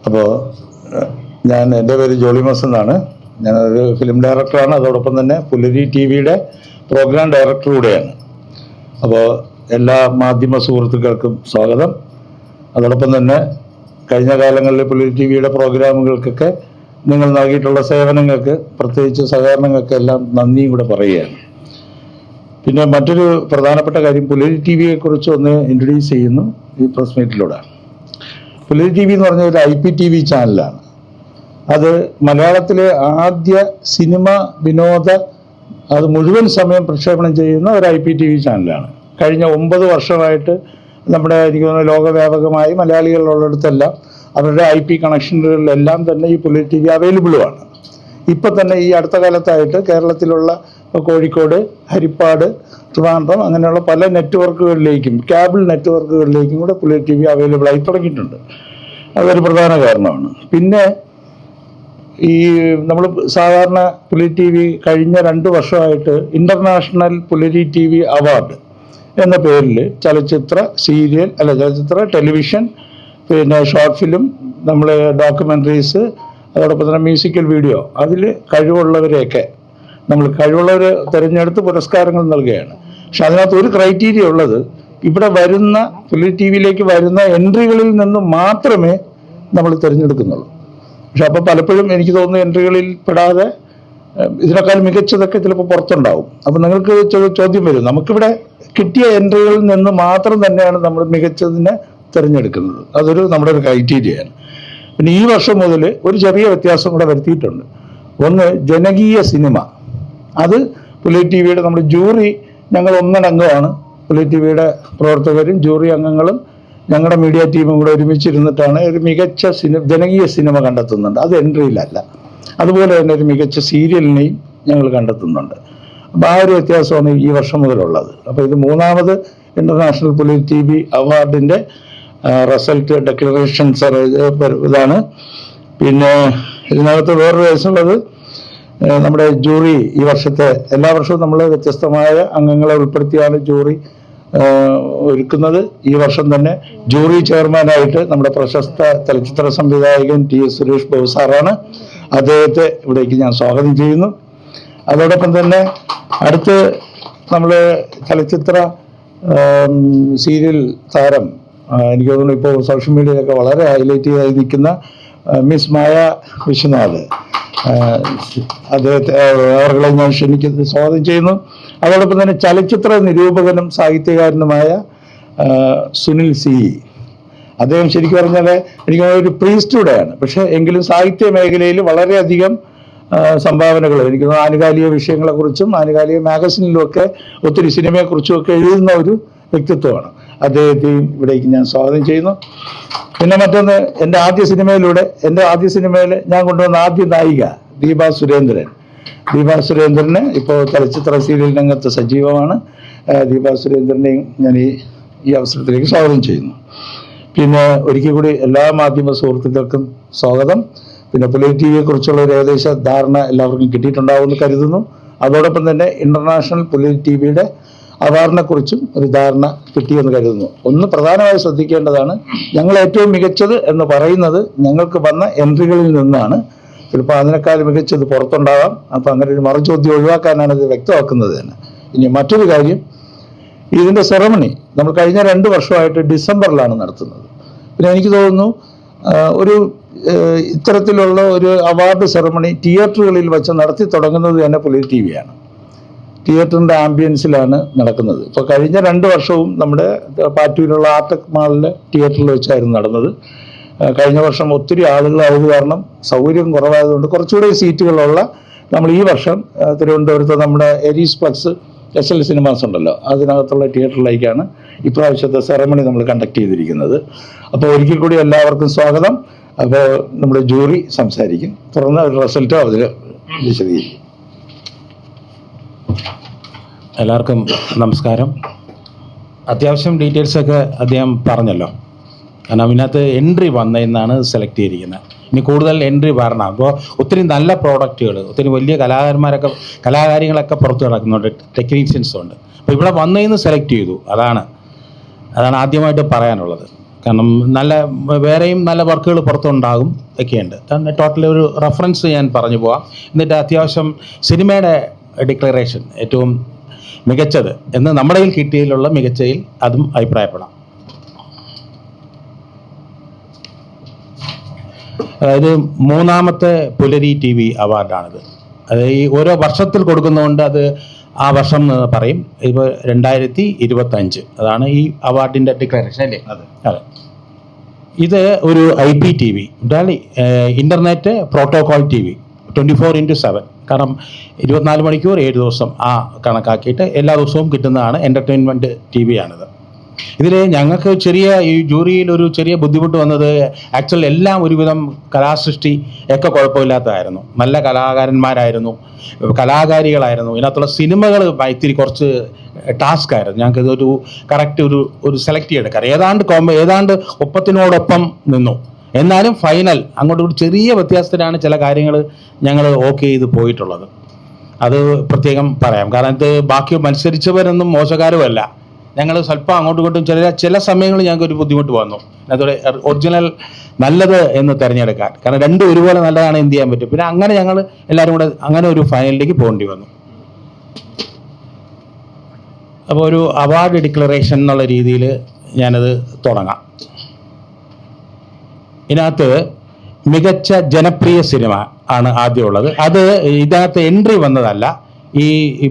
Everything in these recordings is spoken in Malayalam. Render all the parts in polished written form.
അപ്പോൾ എൻ്റെ പേര് ജോളി മോസ് എന്നാണ്. ഞാനൊരു ഫിലിം ഡയറക്ടറാണ്. അതോടൊപ്പം തന്നെ പുലരി TV-യുടെ പ്രോഗ്രാം ഡയറക്ടർ കൂടെയാണ്. അപ്പോൾ എല്ലാ മാധ്യമ സുഹൃത്തുക്കൾക്കും സ്വാഗതം. അതോടൊപ്പം തന്നെ കഴിഞ്ഞ കാലങ്ങളിൽ പുലരി TV-യുടെ പ്രോഗ്രാമുകൾക്കൊക്കെ നിങ്ങൾ നൽകിയിട്ടുള്ള സേവനങ്ങൾക്ക്, പ്രത്യേകിച്ച് സഹകരണങ്ങൾക്ക് എല്ലാം നന്ദിയും കൂടെ പറയുകയാണ്. പിന്നെ മറ്റൊരു പ്രധാനപ്പെട്ട കാര്യം, പുലരി TV-യെക്കുറിച്ച് ഒന്ന് ഇൻട്രൊഡ്യൂസ് ചെയ്യുന്നു ഈ പ്രസ് മീറ്റിലൂടെ. പുലരി TV എന്ന് പറഞ്ഞ ഒരു IPTV ചാനലാണ്. അത് മലയാളത്തിലെ ആദ്യ സിനിമ വിനോദ അത് മുഴുവൻ സമയം പ്രക്ഷേപണം ചെയ്യുന്ന ഒരു IPTV ചാനലാണ്. കഴിഞ്ഞ 9 വർഷമായിട്ട് നമ്മുടെ ലോകവ്യാപകമായി മലയാളികളുള്ളിടത്തെല്ലാം അവരുടെ IP കണക്ഷനുകളിലെല്ലാം തന്നെ ഈ പുലരി TV അവൈലബിളുമാണ്. ഇപ്പം തന്നെ ഈ അടുത്ത കാലത്തായിട്ട് കേരളത്തിലുള്ള കോഴിക്കോട്, ഹരിപ്പാട്, ട്രിവാൻഡ്രം അങ്ങനെയുള്ള പല നെറ്റ്വർക്കുകളിലേക്കും, കേബിൾ നെറ്റ്വർക്കുകളിലേക്കും കൂടെ പുലരി TV അവൈലബിൾ ആയി തുടങ്ങിയിട്ടുണ്ട്. അതൊരു പ്രധാന കാരണമാണ്. പിന്നെ ഈ നമ്മൾ സാധാരണ പുലരി TV കഴിഞ്ഞ 2 വർഷമായിട്ട് ഇന്റർനാഷണൽ പുലരി TV അവാർഡ് എന്ന പേരിൽ ചലച്ചിത്ര, സീരിയൽ ചലച്ചിത്ര, ടെലിവിഷൻ, പിന്നെ ഷോർട്ട് ഫിലിം, നമ്മൾ ഡോക്യുമെൻ്ററീസ്, അതോടൊപ്പം തന്നെ മ്യൂസിക്കൽ വീഡിയോ, അതിൽ കഴിവുള്ളവരെയൊക്കെ നമ്മൾ തിരഞ്ഞെടുത്ത് പുരസ്കാരങ്ങൾ നൽകുകയാണ്. പക്ഷെ അതിനകത്ത് ഒരു ക്രൈറ്റീരിയ ഉള്ളത്, ഇവിടെ വരുന്ന പുലരി TV-യിലേക്ക് വരുന്ന എൻട്രികളിൽ നിന്ന് മാത്രമേ നമ്മൾ തിരഞ്ഞെടുക്കുന്നുള്ളൂ. പക്ഷെ അപ്പോൾ പലപ്പോഴും എനിക്ക് തോന്നുന്നു എൻട്രികളിൽ പെടാതെ ഇതിനേക്കാൾ മികച്ചതൊക്കെ ചിലപ്പോൾ പുറത്തുണ്ടാവും. അപ്പോൾ നിങ്ങൾക്ക് ചോദ്യം വരും, നമുക്കിവിടെ കിട്ടിയ എൻട്രികളിൽ നിന്ന് മാത്രം തന്നെയാണ് നമ്മൾ മികച്ചതിനെ തിരഞ്ഞെടുക്കുന്നത്. അതൊരു നമ്മുടെ ഒരു ക്രൈറ്റീരിയയാണ്. പിന്നെ ഈ വർഷം മുതൽ ഒരു ചെറിയ വ്യത്യാസം കൂടെ വരുത്തിയിട്ടുണ്ട്. ഒന്ന്, ജനകീയ സിനിമ. അത് പുലരി TV-യുടെ നമ്മുടെ ജൂറി, ഞങ്ങൾ ഒന്നടങ്കമാണ്. പുലരി TV-യുടെ പ്രവർത്തകരും ജൂറി അംഗങ്ങളും ഞങ്ങളുടെ മീഡിയ ടീമും കൂടെ ഒരുമിച്ചിരുന്നിട്ടാണ് ഒരു മികച്ച ജനകീയ സിനിമ കണ്ടെത്തുന്നുണ്ട്. അത് എൻട്രിയിലല്ല. അതുപോലെ തന്നെ ഒരു മികച്ച സീരിയലിനെയും ഞങ്ങൾ കണ്ടെത്തുന്നുണ്ട്. അപ്പോൾ ആ ഒരു വ്യത്യാസമാണ് ഈ വർഷം മുതലുള്ളത്. അപ്പോൾ ഇത് 3ാമത് ഇന്റർനാഷണൽ പുലരി TV അവാർഡിൻ്റെ റിസൾട്ട് ഡിക്ലറേഷൻ ഇതാണ്. പിന്നെ ഇതിനകത്ത് വേറൊരു കേസുള്ളത്, നമ്മുടെ ജൂറി ഈ വർഷത്തെ, എല്ലാ വർഷവും നമ്മൾ വ്യത്യസ്തമായ അംഗങ്ങളെ ഉൾപ്പെടുത്തിയാണ് ജൂറി ഒരുക്കുന്നത്. ഈ വർഷം തന്നെ ജൂറി ചെയർമാനായിട്ട് നമ്മുടെ പ്രശസ്ത ചലച്ചിത്ര സംവിധായകൻ TS സുരേഷ് ബാബു സാറാണ്. അദ്ദേഹത്തെ ഇവിടേക്ക് ഞാൻ സ്വാഗതം ചെയ്യുന്നു. അതോടൊപ്പം തന്നെ അടുത്ത് നമ്മൾ ചലച്ചിത്ര സീരിയൽ താരം, എനിക്ക് തോന്നുന്നു ഇപ്പോൾ സോഷ്യൽ മീഡിയയിലൊക്കെ വളരെ ഹൈലൈറ്റ് ചെയ്തായി നിൽക്കുന്ന മിസ് മായ വിശ്വനാഥ്, അദ്ദേഹത്തെ അവരെ ഞാൻ സ്വാഗതം ചെയ്യുന്നു. അതോടൊപ്പം തന്നെ ചലച്ചിത്ര നിരൂപകനും സാഹിത്യകാരനുമായ സുനിൽ C. അദ്ദേഹം ശരിക്കും പറഞ്ഞാൽ എനിക്ക് ഒരു പ്രീസ്റ്റൂടെയാണ്, പക്ഷേ എങ്കിലും സാഹിത്യ മേഖലയിൽ വളരെയധികം സംഭാവനകൾ, എനിക്ക് ആനുകാലിക വിഷയങ്ങളെക്കുറിച്ചും ആനുകാലിക മാഗസിനിലുമൊക്കെ ഒത്തിരി സിനിമയെക്കുറിച്ചുമൊക്കെ എഴുതുന്ന ഒരു വ്യക്തിത്വമാണ്. അദ്ദേഹത്തെയും ഇവിടേക്ക് ഞാൻ സ്വാഗതം ചെയ്യുന്നു. പിന്നെ മറ്റൊന്ന്, എൻ്റെ ആദ്യ സിനിമയിൽ ഞാൻ കൊണ്ടുവന്ന ആദ്യ നായിക ദീപ സുരേന്ദ്രന് ഇപ്പോൾ ചലച്ചിത്ര സീരിയൽ രംഗത്ത് സജീവമാണ്. ദീപ സുരേന്ദ്രനെയും ഞാൻ ഈ അവസരത്തിലേക്ക് സ്വാഗതം ചെയ്യുന്നു. പിന്നെ ഒരിക്കൽ കൂടി എല്ലാ മാധ്യമ സുഹൃത്തുക്കൾക്കും സ്വാഗതം. പിന്നെ പുലരി TV-യെക്കുറിച്ചുള്ള ഒരു ഏകദേശ ധാരണ എല്ലാവർക്കും കിട്ടിയിട്ടുണ്ടാവുമെന്ന് കരുതുന്നു. അതോടൊപ്പം തന്നെ ഇന്റർനാഷണൽ പുലരി TV-യുടെ അവാർഡിനെ കുറിച്ചും ഒരു ധാരണ കിട്ടിയെന്ന് കരുതുന്നു. ഒന്ന് പ്രധാനമായി ശ്രദ്ധിക്കേണ്ടതാണ്, ഞങ്ങൾ ഏറ്റവും മികച്ചത് എന്ന് പറയുന്നത് ഞങ്ങൾക്ക് വന്ന എൻട്രികളിൽ നിന്നാണ്. ചിലപ്പോൾ അതിനേക്കാൾ മികച്ചത് പുറത്തുണ്ടാകാം. അപ്പോൾ അങ്ങനെ ഒരു മറുചോദ്യം ഒഴിവാക്കാനാണ് ഇത് വ്യക്തമാക്കുന്നത് തന്നെ. ഇനി മറ്റൊരു കാര്യം, ഇതിൻ്റെ സെറമണി നമ്മൾ കഴിഞ്ഞ 2 വർഷമായിട്ട് ഡിസംബറിലാണ് നടത്തുന്നത്. പിന്നെ എനിക്ക് തോന്നുന്നു ഒരു ഇത്തരത്തിലുള്ള ഒരു അവാർഡ് സെറമണി തിയേറ്ററുകളിൽ വെച്ച് നടത്തി തുടങ്ങുന്നത് തന്നെ പുലരി TV-യാണ്. തിയേറ്ററിൻ്റെ ആംബിയൻസിലാണ് നടക്കുന്നത്. ഇപ്പോൾ കഴിഞ്ഞ 2 വർഷവും നമ്മുടെ പാറ്റൂരിലുള്ള ആർടെക് മാളിലെ തിയേറ്ററിൽ വെച്ചായിരുന്നു നടന്നത്. കഴിഞ്ഞ വർഷം ഒത്തിരി ആളുകളായത് കാരണം സൗകര്യം കുറവായതുകൊണ്ട് കുറച്ചുകൂടി സീറ്റുകളുള്ള നമ്മൾ ഈ വർഷം തിരുവനന്തപുരത്ത് നമ്മുടെ എരീസ് പ്ലക്സ് SL സിനിമാസ് ഉണ്ടല്ലോ, അതിനകത്തുള്ള തിയേറ്ററിലേക്കാണ് ഇപ്രാവശ്യത്തെ സെറമണി നമ്മൾ കണ്ടക്ട് ചെയ്തിരിക്കുന്നത്. അപ്പോൾ ഒരിക്കൽ കൂടി എല്ലാവർക്കും സ്വാഗതം. അപ്പോൾ നമ്മുടെ ജൂറി സംസാരിക്കും, തുറന്ന ഒരു റിസൾട്ട് അതിൽ വിശദീകരിക്കും. എല്ലാവർക്കും നമസ്കാരം. അത്യാവശ്യം ഡീറ്റെയിൽസൊക്കെ അദ്ദേഹം പറഞ്ഞല്ലോ. കാരണം ഇതിനകത്ത് എൻട്രി വന്നതെന്നാണ് സെലക്ട് ചെയ്തിരിക്കുന്നത്. ഇനി കൂടുതൽ എൻട്രി വരണം. അപ്പോൾ ഒത്തിരി നല്ല പ്രോഡക്റ്റുകൾ, ഒത്തിരി വലിയ കലാകാരികളൊക്കെ പുറത്ത് കിടക്കുന്നുണ്ട്, ടെക്നീഷ്യൻസും ഉണ്ട്. അപ്പോൾ ഇവിടെ വന്നതെന്ന് സെലക്ട് ചെയ്തു. അതാണ് ആദ്യമായിട്ട് പറയാനുള്ളത്. കാരണം വേറെയും നല്ല വർക്കുകൾ പുറത്തുണ്ടാകും ഒക്കെയുണ്ട്. ടോട്ടൽ ഒരു റെഫറൻസ് ഞാൻ പറഞ്ഞു പോവാം. എന്നിട്ട് അത്യാവശ്യം സിനിമയുടെ ഡിക്ലറേഷൻ ഏറ്റവും മികച്ചത് എന്ന് നമ്മുടെ കയ്യിൽ കിട്ടിയതിലുള്ള മികച്ചതിൽ അതും അഭിപ്രായപ്പെടാം. അതായത് 3ാമത്തെ പുലരി TV അവാർഡാണിത്. അത് ഈ ഓരോ വർഷത്തിൽ കൊടുക്കുന്നതുകൊണ്ട് അത് ആ വർഷം എന്ന് പറയും. ഇപ്പോൾ 2025 അതാണ് ഈ അവാർഡിൻ്റെ ഡിക്ലറേഷൻ അല്ലേ? അതെ. ഇത് ഒരു IPTV, ഇൻ്റർനെറ്റ് പ്രോട്ടോകോൾ TV 24/7. കാരണം 24 മണിക്കൂർ 7 ദിവസം ആ കണക്കാക്കിയിട്ട് എല്ലാ ദിവസവും കിട്ടുന്നതാണ്. എൻ്റർടൈൻമെൻറ്റ് TV ആണിത്. ഇതിൽ ഞങ്ങൾക്ക് ഈ ജൂറിയിൽ ഒരു ചെറിയ ബുദ്ധിമുട്ട് വന്നത് ആക്ച്വലി എല്ലാം ഒരുവിധം കലാസൃഷ്ടി ഒക്കെ കുഴപ്പമില്ലാത്തതായിരുന്നു. നല്ല കലാകാരന്മാരായിരുന്നു, കലാകാരികളായിരുന്നു. ഇതിനകത്തുള്ള സിനിമകൾ ഇത്തിരി കുറച്ച് ടാസ്ക് ആയിരുന്നു. ഞങ്ങൾക്ക് ഇതൊരു കറക്റ്റ് ഒരു സെലക്ട് ചെയ്തെടുക്കാം. ഏതാണ്ട് ഒപ്പത്തിനോടൊപ്പം നിന്നു. എന്നാലും ഫൈനൽ അങ്ങോട്ട് ഒരു ചെറിയ വ്യത്യാസത്തിലാണ് ചില കാര്യങ്ങൾ ഞങ്ങൾ ഓക്കെ ചെയ്ത് പോയിട്ടുള്ളത്. അത് പ്രത്യേകം പറയാം. കാരണം ഇത് ബാക്കി മത്സരിച്ചവരൊന്നും മോശക്കാരുമല്ല. ഞങ്ങൾ സ്വല്പം അങ്ങോട്ടും ഇങ്ങോട്ടും ചില സമയങ്ങളിൽ ഞങ്ങൾക്ക് ഒരു ബുദ്ധിമുട്ട് വന്നു. അതോടെ ഒറിജിനൽ നല്ലത് എന്ന് തിരഞ്ഞെടുക്കാൻ. കാരണം രണ്ടും ഒരുപോലെ നല്ലതാണ്, എന്ത് ചെയ്യാൻ പറ്റും. പിന്നെ അങ്ങനെ ഞങ്ങൾ എല്ലാവരും കൂടെ അങ്ങനെ ഒരു ഫൈനലിലേക്ക് പോകേണ്ടി വന്നു. അപ്പോൾ ഒരു അവാർഡ് ഡിക്ലറേഷൻ എന്നുള്ള രീതിയിൽ ഞാനത് തുടങ്ങാം. ഇതിനകത്ത് മികച്ച ജനപ്രിയ സിനിമ ആണ് ആദ്യമുള്ളത്. അത് ഇതിനകത്ത് എൻട്രി വന്നതല്ല.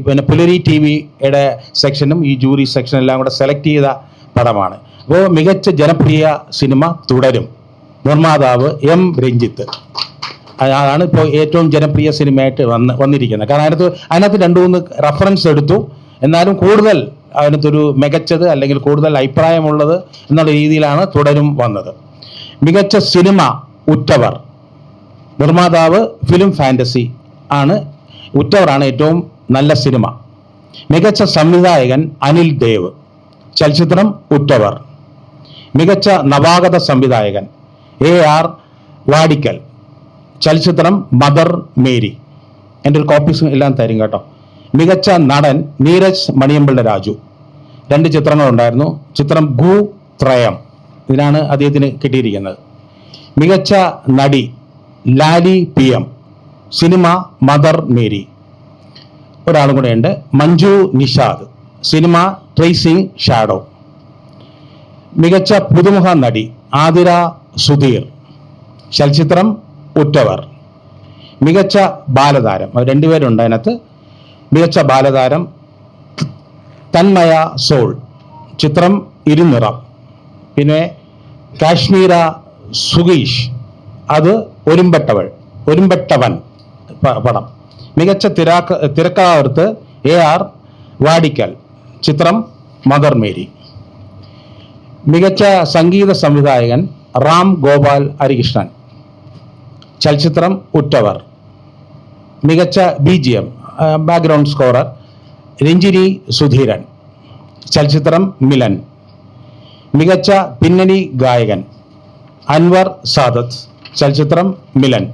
പിന്നെ പുലരി TVയുടെ സെക്ഷനും ഈ ജൂറി സെക്ഷനും എല്ലാം കൂടെ സെലക്ട് ചെയ്ത പടമാണ്. അപ്പോൾ മികച്ച ജനപ്രിയ സിനിമ തുടരും. നിർമ്മാതാവ് M. രഞ്ജിത്ത്. അതാണ് ഇപ്പോൾ ഏറ്റവും ജനപ്രിയ സിനിമയായിട്ട് വന്നിരിക്കുന്നത്. കാരണം അതിനകത്ത് 2-3 റെഫറൻസ് എടുത്തു. എന്നാലും കൂടുതൽ അതിനകത്തൊരു മികച്ചത് അല്ലെങ്കിൽ കൂടുതൽ അഭിപ്രായമുള്ളത് എന്നുള്ള രീതിയിലാണ് തുടരും വന്നത്. മികച്ച സിനിമ ഉറ്റവർ. നിർമ്മാതാവ് ഫിലിം ഫാൻറ്റസി ആണ്. ഉറ്റവറാണ് ഏറ്റവും നല്ല സിനിമ. മികച്ച സംവിധായകൻ അനിൽ ദേവ്. ചലച്ചിത്രം ഉറ്റവർ. മികച്ച നവാഗത സംവിധായകൻ AR വാടിക്കൽ. ചലച്ചിത്രം മദർ മേരി. എൻ്റെ ഒരു കോപ്പീസ് എല്ലാം തരും കേട്ടോ. മികച്ച നടൻ നീരജ് മണിയമ്പിള്ള രാജു. 2 ചിത്രങ്ങളുണ്ടായിരുന്നു. ചിത്രം ഗു ത്രയം, ഇതിനാണ് അദ്ദേഹത്തിന് കിട്ടിയിരിക്കുന്നത്. മികച്ച നടി Lali PM. Cinema mother Mary. ഒരാളും കൂടെ ഉണ്ട്, Manju Nishad. Cinema tracing shadow. മികച്ച പുതുമുഖ നടി ആതിര സുധീർ. ചലച്ചിത്രം ഉറ്റവർ. മികച്ച ബാലതാരം, 2 പേരുണ്ട് അതിനകത്ത്. മികച്ച ബാലതാരം തന്മയ സോൾ. ചിത്രം ഇരുനിറം. പിന്നെ കാശ്മീര സുഗീഷ്, അത് ഒരുമ്പെട്ടവൻ പടം. മികച്ച തിരക്കഥാകൃത്ത് AR വാടിക്കൽ. ചിത്രം മദർ മേരി. മികച്ച സംഗീത സംവിധായകൻ റാം ഗോപാൽ ഹരികൃഷ്ണൻ. ചലച്ചിത്രം ഉറ്റവർ. മികച്ച BGM background scorer Ranjini Sudheeran. ചലച്ചിത്രം മിലൻ. മികച്ച പിന്നണി ഗായകൻ അൻവർ സാദത്ത്. ചലച്ചിത്രം മിലൻ.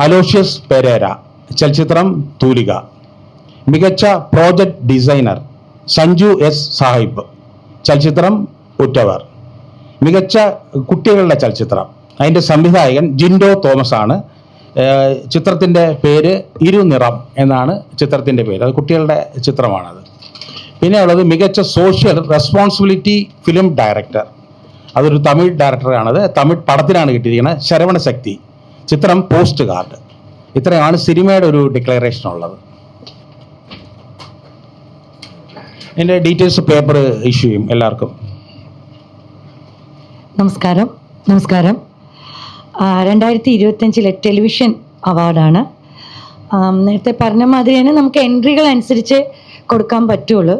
Aloysius Pereira. ചലച്ചിത്രം തൂലിക. മികച്ച project designer Sanju S. Sahib. ചലച്ചിത്രം ഉറ്റവർ. മികച്ച കുട്ടികളുടെ ചലച്ചിത്രം, അതിൻ്റെ സംവിധായകൻ ജിൻഡോ തോമസ് ആണ്. ചിത്രത്തിൻ്റെ പേര് ഇരുനിറം എന്നാണ് ചിത്രത്തിൻ്റെ പേര്. അത് കുട്ടികളുടെ ചിത്രമാണത്. പിന്നെ ഉള്ളത് മികച്ച സോഷ്യൽ റെസ്പോൺസിബിലിറ്റി ഫിലിം ഡയറക്ടർ. അതൊരു തമിഴ് ഡയറക്ടറാണത്. തമിഴ് പടത്തിനാണ് കിട്ടിയിരിക്കുന്നത്. ശരവണ ശക്തി. ചിത്രം പോസ്റ്റ് കാർഡ്. ഇത്രയാണ് സിനിമയുടെ ഒരു ഡിക്ലറേഷൻ ഉള്ളത്. ഇതിൻ്റെ ഡീറ്റെയിൽസ് പേപ്പർ ഇഷ്യൂ ചെയ്യും എല്ലാവർക്കും. നമസ്കാരം. 2025 ടെലിവിഷൻ അവാർഡാണ്. നേരത്തെ പറഞ്ഞ മാതിരി തന്നെ നമുക്ക് എൻട്രികൾ അനുസരിച്ച് കൊടുക്കാൻ പറ്റുള്ളൂ.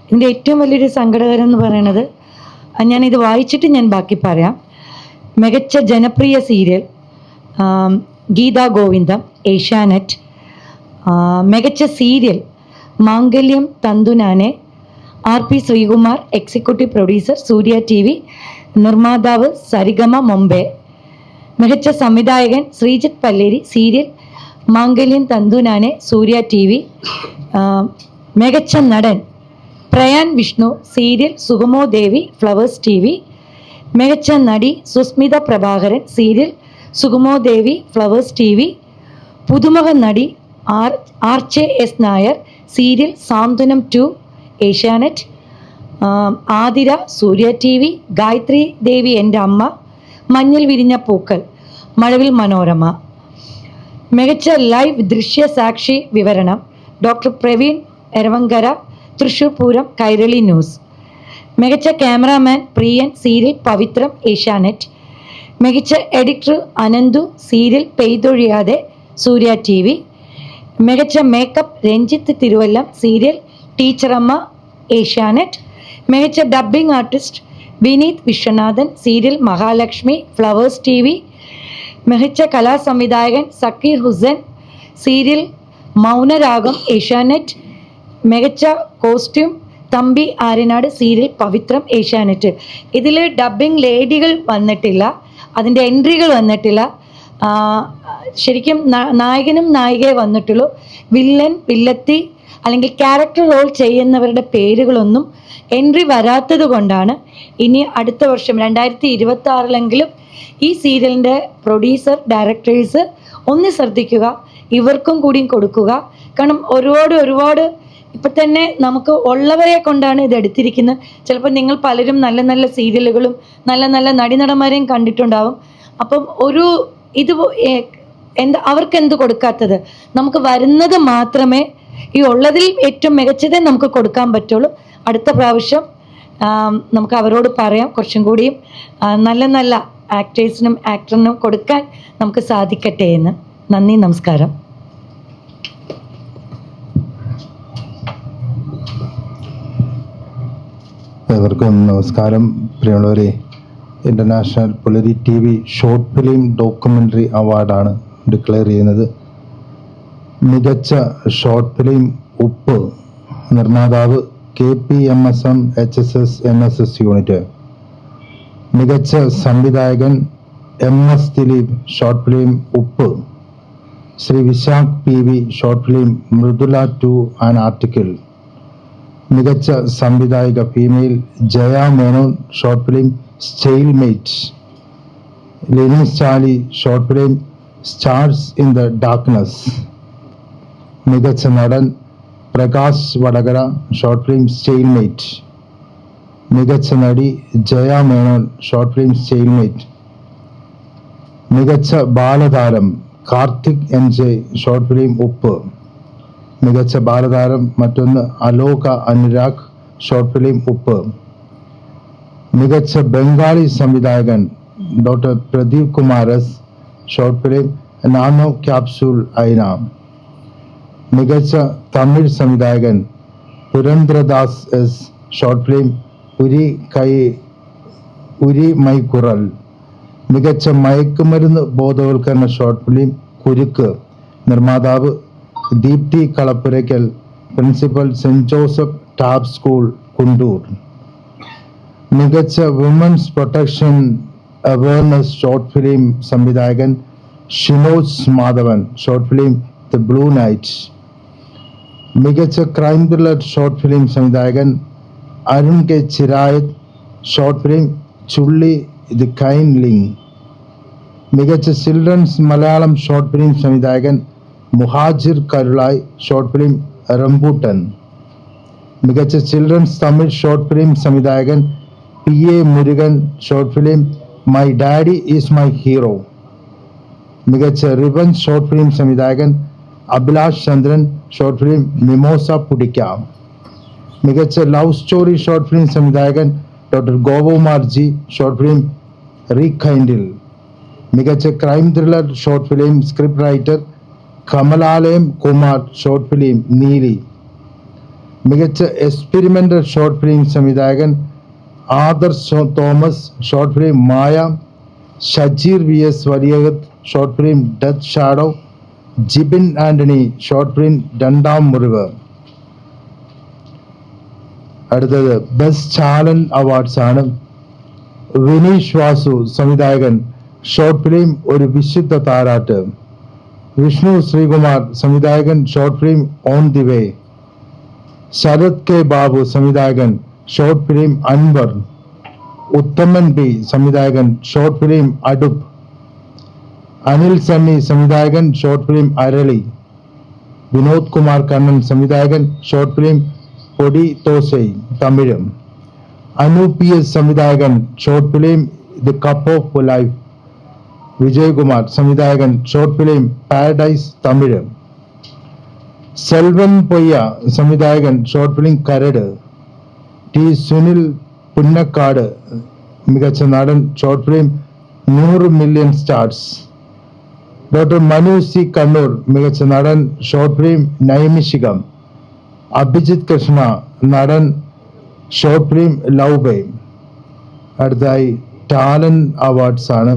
ഇതിൻ്റെ ഏറ്റവും വലിയൊരു സങ്കടകരം എന്ന് പറയുന്നത്, ഞാനിത് വായിച്ചിട്ട് ഞാൻ ബാക്കി പറയാം. മികച്ച ജനപ്രിയ സീരിയൽ ഗീതാ ഗോവിന്ദം, ഏഷ്യാനെറ്റ്. മികച്ച serial Mangalyam Thanthunane, RP Sreekumar, executive producer Surya TV, നിർമ്മാതാവ് സരിഗമ മുംബൈ. മികച്ച സംവിധായകൻ ശ്രീജിത്ത് പല്ലേരി, സീരിയൽ മാംഗല്യം തന്തുനാനെ, സൂര്യ TV. മികച്ച നടൻ Prayan Vishnu, serial Sukhamo Devi, Flowers TV. മികച്ച നടി Susmitha Prabhakaran serial Sukhamo Devi Flowers TV. പുതുമുഖ നടി ആർച്ചെ S Nair serial Santhwanam 2 Asianet. Athira Surya TV. Gayathri Devi എൻ്റെ അമ്മ മഞ്ഞൾ വിരിഞ്ഞ പൂക്കൾ മഴവിൽ മനോരമ. മികച്ച ലൈവ് ദൃശ്യ സാക്ഷി വിവരണം ഡോക്ടർ പ്രവീൺ എരവങ്കര തൃശൂർ പൂരം കൈരളി ന്യൂസ്. മികച്ച ക്യാമറാമാൻ പ്രിയൻ സീരിയൽ പവിത്രം ഏഷ്യാനെറ്റ്. മികച്ച എഡിറ്റർ അനന്തു സീരിയൽ പെയ്തൊഴിയാതെ സൂര്യ TV. മികച്ച മേക്കപ്പ് രഞ്ജിത്ത് തിരുവല്ലം സീരിയൽ ടീച്ചറമ്മ ഏഷ്യാനെറ്റ്. മികച്ച dubbing artist Vineeth Viswanathan serial Mahalakshmi flowers TV. മികച്ച കലാസംവിധായകൻ സക്കീർ ഹുസൈൻ സീരിയൽ മൗനരാഗം ഏഷ്യാനെറ്റ്. മികച്ച കോസ്റ്റ്യൂം തമ്പി ആര്യനാട് സീരിയൽ പവിത്രം ഏഷ്യാനെറ്റ്. ഇതിൽ ഡബ്ബിംഗ് ലേഡികൾ വന്നിട്ടില്ല, അതിൻ്റെ എൻട്രികൾ വന്നിട്ടില്ല. ശരിക്കും നായകനും നായികയെ വന്നിട്ടുള്ളൂ. വില്ലൻ വില്ലത്തി അല്ലെങ്കിൽ ക്യാരക്ടർ റോൾ ചെയ്യുന്നവരുടെ പേരുകളൊന്നും എൻട്രി വരാത്തത് കൊണ്ടാണ് ഇനി അടുത്ത വർഷം 2026 ഈ സീരിയലിൻ്റെ പ്രൊഡ്യൂസർ ഡയറക്ടേഴ്സ് ഒന്ന് ശ്രദ്ധിക്കുക, ഇവർക്കും കൂടിയും കൊടുക്കുക. കാരണം ഒരുപാട് ഇപ്പം തന്നെ നമുക്ക് ഉള്ളവരെ കൊണ്ടാണ് ഇത് എടുത്തിരിക്കുന്നത്. ചിലപ്പോൾ നിങ്ങൾ പലരും നല്ല നല്ല സീരിയലുകളും നല്ല നല്ല നടന്മാരെയും കണ്ടിട്ടുണ്ടാവും. അപ്പം അവർക്ക് എന്ത് കൊടുക്കാത്തത്? നമുക്ക് വരുന്നത് മാത്രമേ ഈ ഉള്ളതിൽ ഏറ്റവും മികച്ചതേ നമുക്ക് കൊടുക്കാൻ പറ്റുള്ളൂ. അടുത്ത പ്രാവശ്യം നമുക്ക് അവരോട് പറയാം കുറച്ചും കൂടിയും നല്ല നല്ല ആക്ടേഴ്സിനും ആക്ടറിനും കൊടുക്കാൻ നമുക്ക് സാധിക്കട്ടെ എന്ന്. നന്ദി, നമസ്കാരം. ഏവർക്കും നമസ്കാരം. പ്രിയമുള്ളവരെ, international Pulari TV short film documentary അവാർഡാണ് ഡിക്ലെയർ ചെയ്യുന്നത്. മികച്ച ഷോർട്ട് ഫിലിം ഉപ്പ് നിർമ്മാതാവ് KPMSM HSS NSS യൂണിറ്റ്. മികച്ച സംവിധായകൻ MS ദിലീപ് ഷോർട്ട് ഫിലിം ഉപ്പ്. Sree Vishakh PV short film Mridula 2 an article. മികച്ച സംവിധായിക female Jaya Menon short film stalemate. Lini Chali short film stars in the darkness. മികച്ച നടൻ Prakash Vadakara short film stalemate. മികച്ച നടി Jaya Menon short film stalemate. മികച്ച ബാലതാരം കാർത്തിക് NJ ഷോർട്ട് ഫിലിം ഉപ്പ്. മികച്ച ബാലതാരം മറ്റൊന്ന് അലോക അനുരാഗ് ഷോർട്ട് ഫിലിം ഉപ്പ്. മികച്ച ബംഗാളി സംവിധായകൻ doctor Pradeep Kumar S short film nano capsule ഐന. മികച്ച തമിഴ് സംവിധായകൻ പുരന്ദ്രദാസ് S ഷോർട്ട് ഫിലിം ഉരി മൈക്കുറൽ. മികച്ച മയക്കുമരുന്ന് ബോധവൽക്കരണ ഷോർട്ട് ഫിലിം കുരുക്ക്. നിർമ്മാതാവ് Deepthi Kalappurakkal, principal saint Joseph ടാബ് സ്കൂൾ കുണ്ടൂർ. മികച്ച women's protection awareness short film സംവിധായകൻ Shinoj Madhavan short film the blue night. മികച്ച ക്രൈം ത്രില്ലർ ഷോർട്ട് ഫിലിം സംവിധായകൻ Arun K Chirayath short film ചുള്ളി ദി കൈൻ ലിങ്. മികച്ച ചിൽഡ്രൻസ് മലയാളം ഷോർട്ട് ഫിലിം സംവിധായകൻ Muhajir Karulai short film rambutan. മികച്ച ചിൽഡ്രൻസ് തമിഴ് ഷോർട്ട് ഫിലിം സംവിധായകൻ PA Murugan short film my daddy is my hero. മികച്ച റിവഞ്ച് ഷോർട്ട് ഫിലിം സംവിധായകൻ Abhilash Chandran short film mimosa pudica. മികച്ച ലവ് സ്റ്റോറി ഷോർട്ട് ഫിലിം സംവിധായകൻ doctor Gopakumar G short film rekindle. മികച്ച crime thriller short film script writer Kamalalayam Kumar short film Neeli. മികച്ച എക്സ്പെരിമെന്റൽ ഷോർട്ട് ഫിലിം സംവിധായകൻ Adarsh Thomas short film Maya. Shajeer VS Valiyakath short film death shadow. Jibin Antony short film രണ്ടാം മുറിവ്. അടുത്തത് ബെസ്റ്റ് ടാലന്റ് അവാർഡ്സ് ആണ്. വിനീഷ് വാസു സംവിധായകൻ ഷോർട്ട് ഫിലിം ഒരു വിശുദ്ധ താരാട്ട്. വിഷ്ണു ശ്രീകുമാർ സംവിധായകൻ short film on the way. Sarath K Babu സംവിധായകൻ short film Anwar. Uthaman B സംവിധായകൻ ഷോർട്ട് ഫിലിം അടുപ്പ്. അനിൽ സണ്ണി സംവിധായകൻ ഷോർട്ട് ഫിലിം അരളി. വിനോദ് കുമാർ കണ്ണൻ സംവിധായകൻ short film Podi Dosai Tamil. Anu P S സംവിധായകൻ short film the cup of life. Vijayakumar സംവിധായകൻ short film paradise Tamil. Selvan Poyya സംവിധായകൻ ഷോർട്ട് ഫിലിം കരട്. ടി സുനിൽ പുന്നക്കാട് മികച്ച നടൻ short film 100 million stars. Doctor Manu C Kannur മികച്ച നടൻ ഷോർട്ട് ഫിലിം നൈമിഷികം. അഭിജിത്ത് കൃഷ്ണ നടൻ ഷോർട്ട് ഫിലിം ലവ് ബേ. അടുത്തതായി ടാലന്റ് അവാർഡ്സ് ആണ്.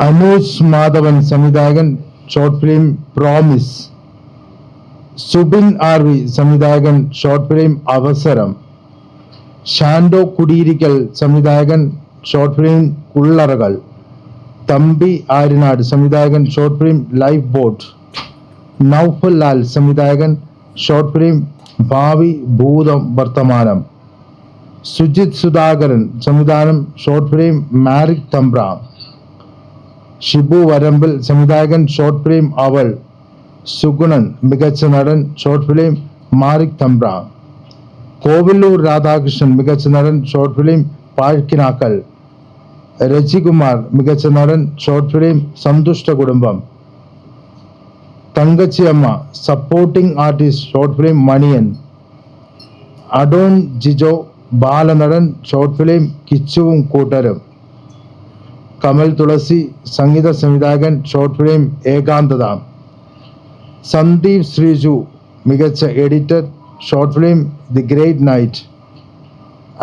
അനൂജ് മാധവൻ സംവിധായകൻ short film promise. Subin R V സംവിധായകൻ ഷോർട്ട് ഫിലിം അവസരം. ഷാൻഡോ കുടിയിരിക്കൽ സംവിധായകൻ ഷോർട്ട് ഫിലിം ഉള്ളറകൾ. തമ്പി ആര്യനാട് സംവിധായകൻ short film life boat. Naufal Lal സംവിധായകൻ ഷോർട്ട് ഫിലിം ഭാവി ഭൂതം വർത്തമാനം. സുജിത് സുധാകരൻ സംവിധാനം ഷോർട്ട് ഫിലിം മാരിക് തമ്പ്ര. ഷിബു വരമ്പിൽ സംവിധായകൻ ഷോർട്ട് ഫിലിം അവൾ. സുഗുണൻ മികച്ച നടൻ ഷോർട്ട് ഫിലിം മാരിക് തമ്പ്ര. കോവിലൂർ രാധാകൃഷ്ണൻ മികച്ച നടൻ ഷോർട്ട് ഫിലിം പാഴ്ക്കിനാക്കൽ. രജികുമാർ മികച്ച നടൻ ഷോർട്ട് ഫിലിം സന്തുഷ്ട കുടുംബം. തങ്കച്ചിയമ്മ supporting artist short film Maniyan. Adon Jijo ബാലനടൻ ഷോർട്ട് ഫിലിം കിച്ചുവും കൂട്ടരും. കമൽ തുളസി സംഗീത സംവിധായകൻ ഷോർട്ട് ഫിലിം ഏകാന്തത. സന്ദീപ് ശ്രീജു മികച്ച editor short film the great night.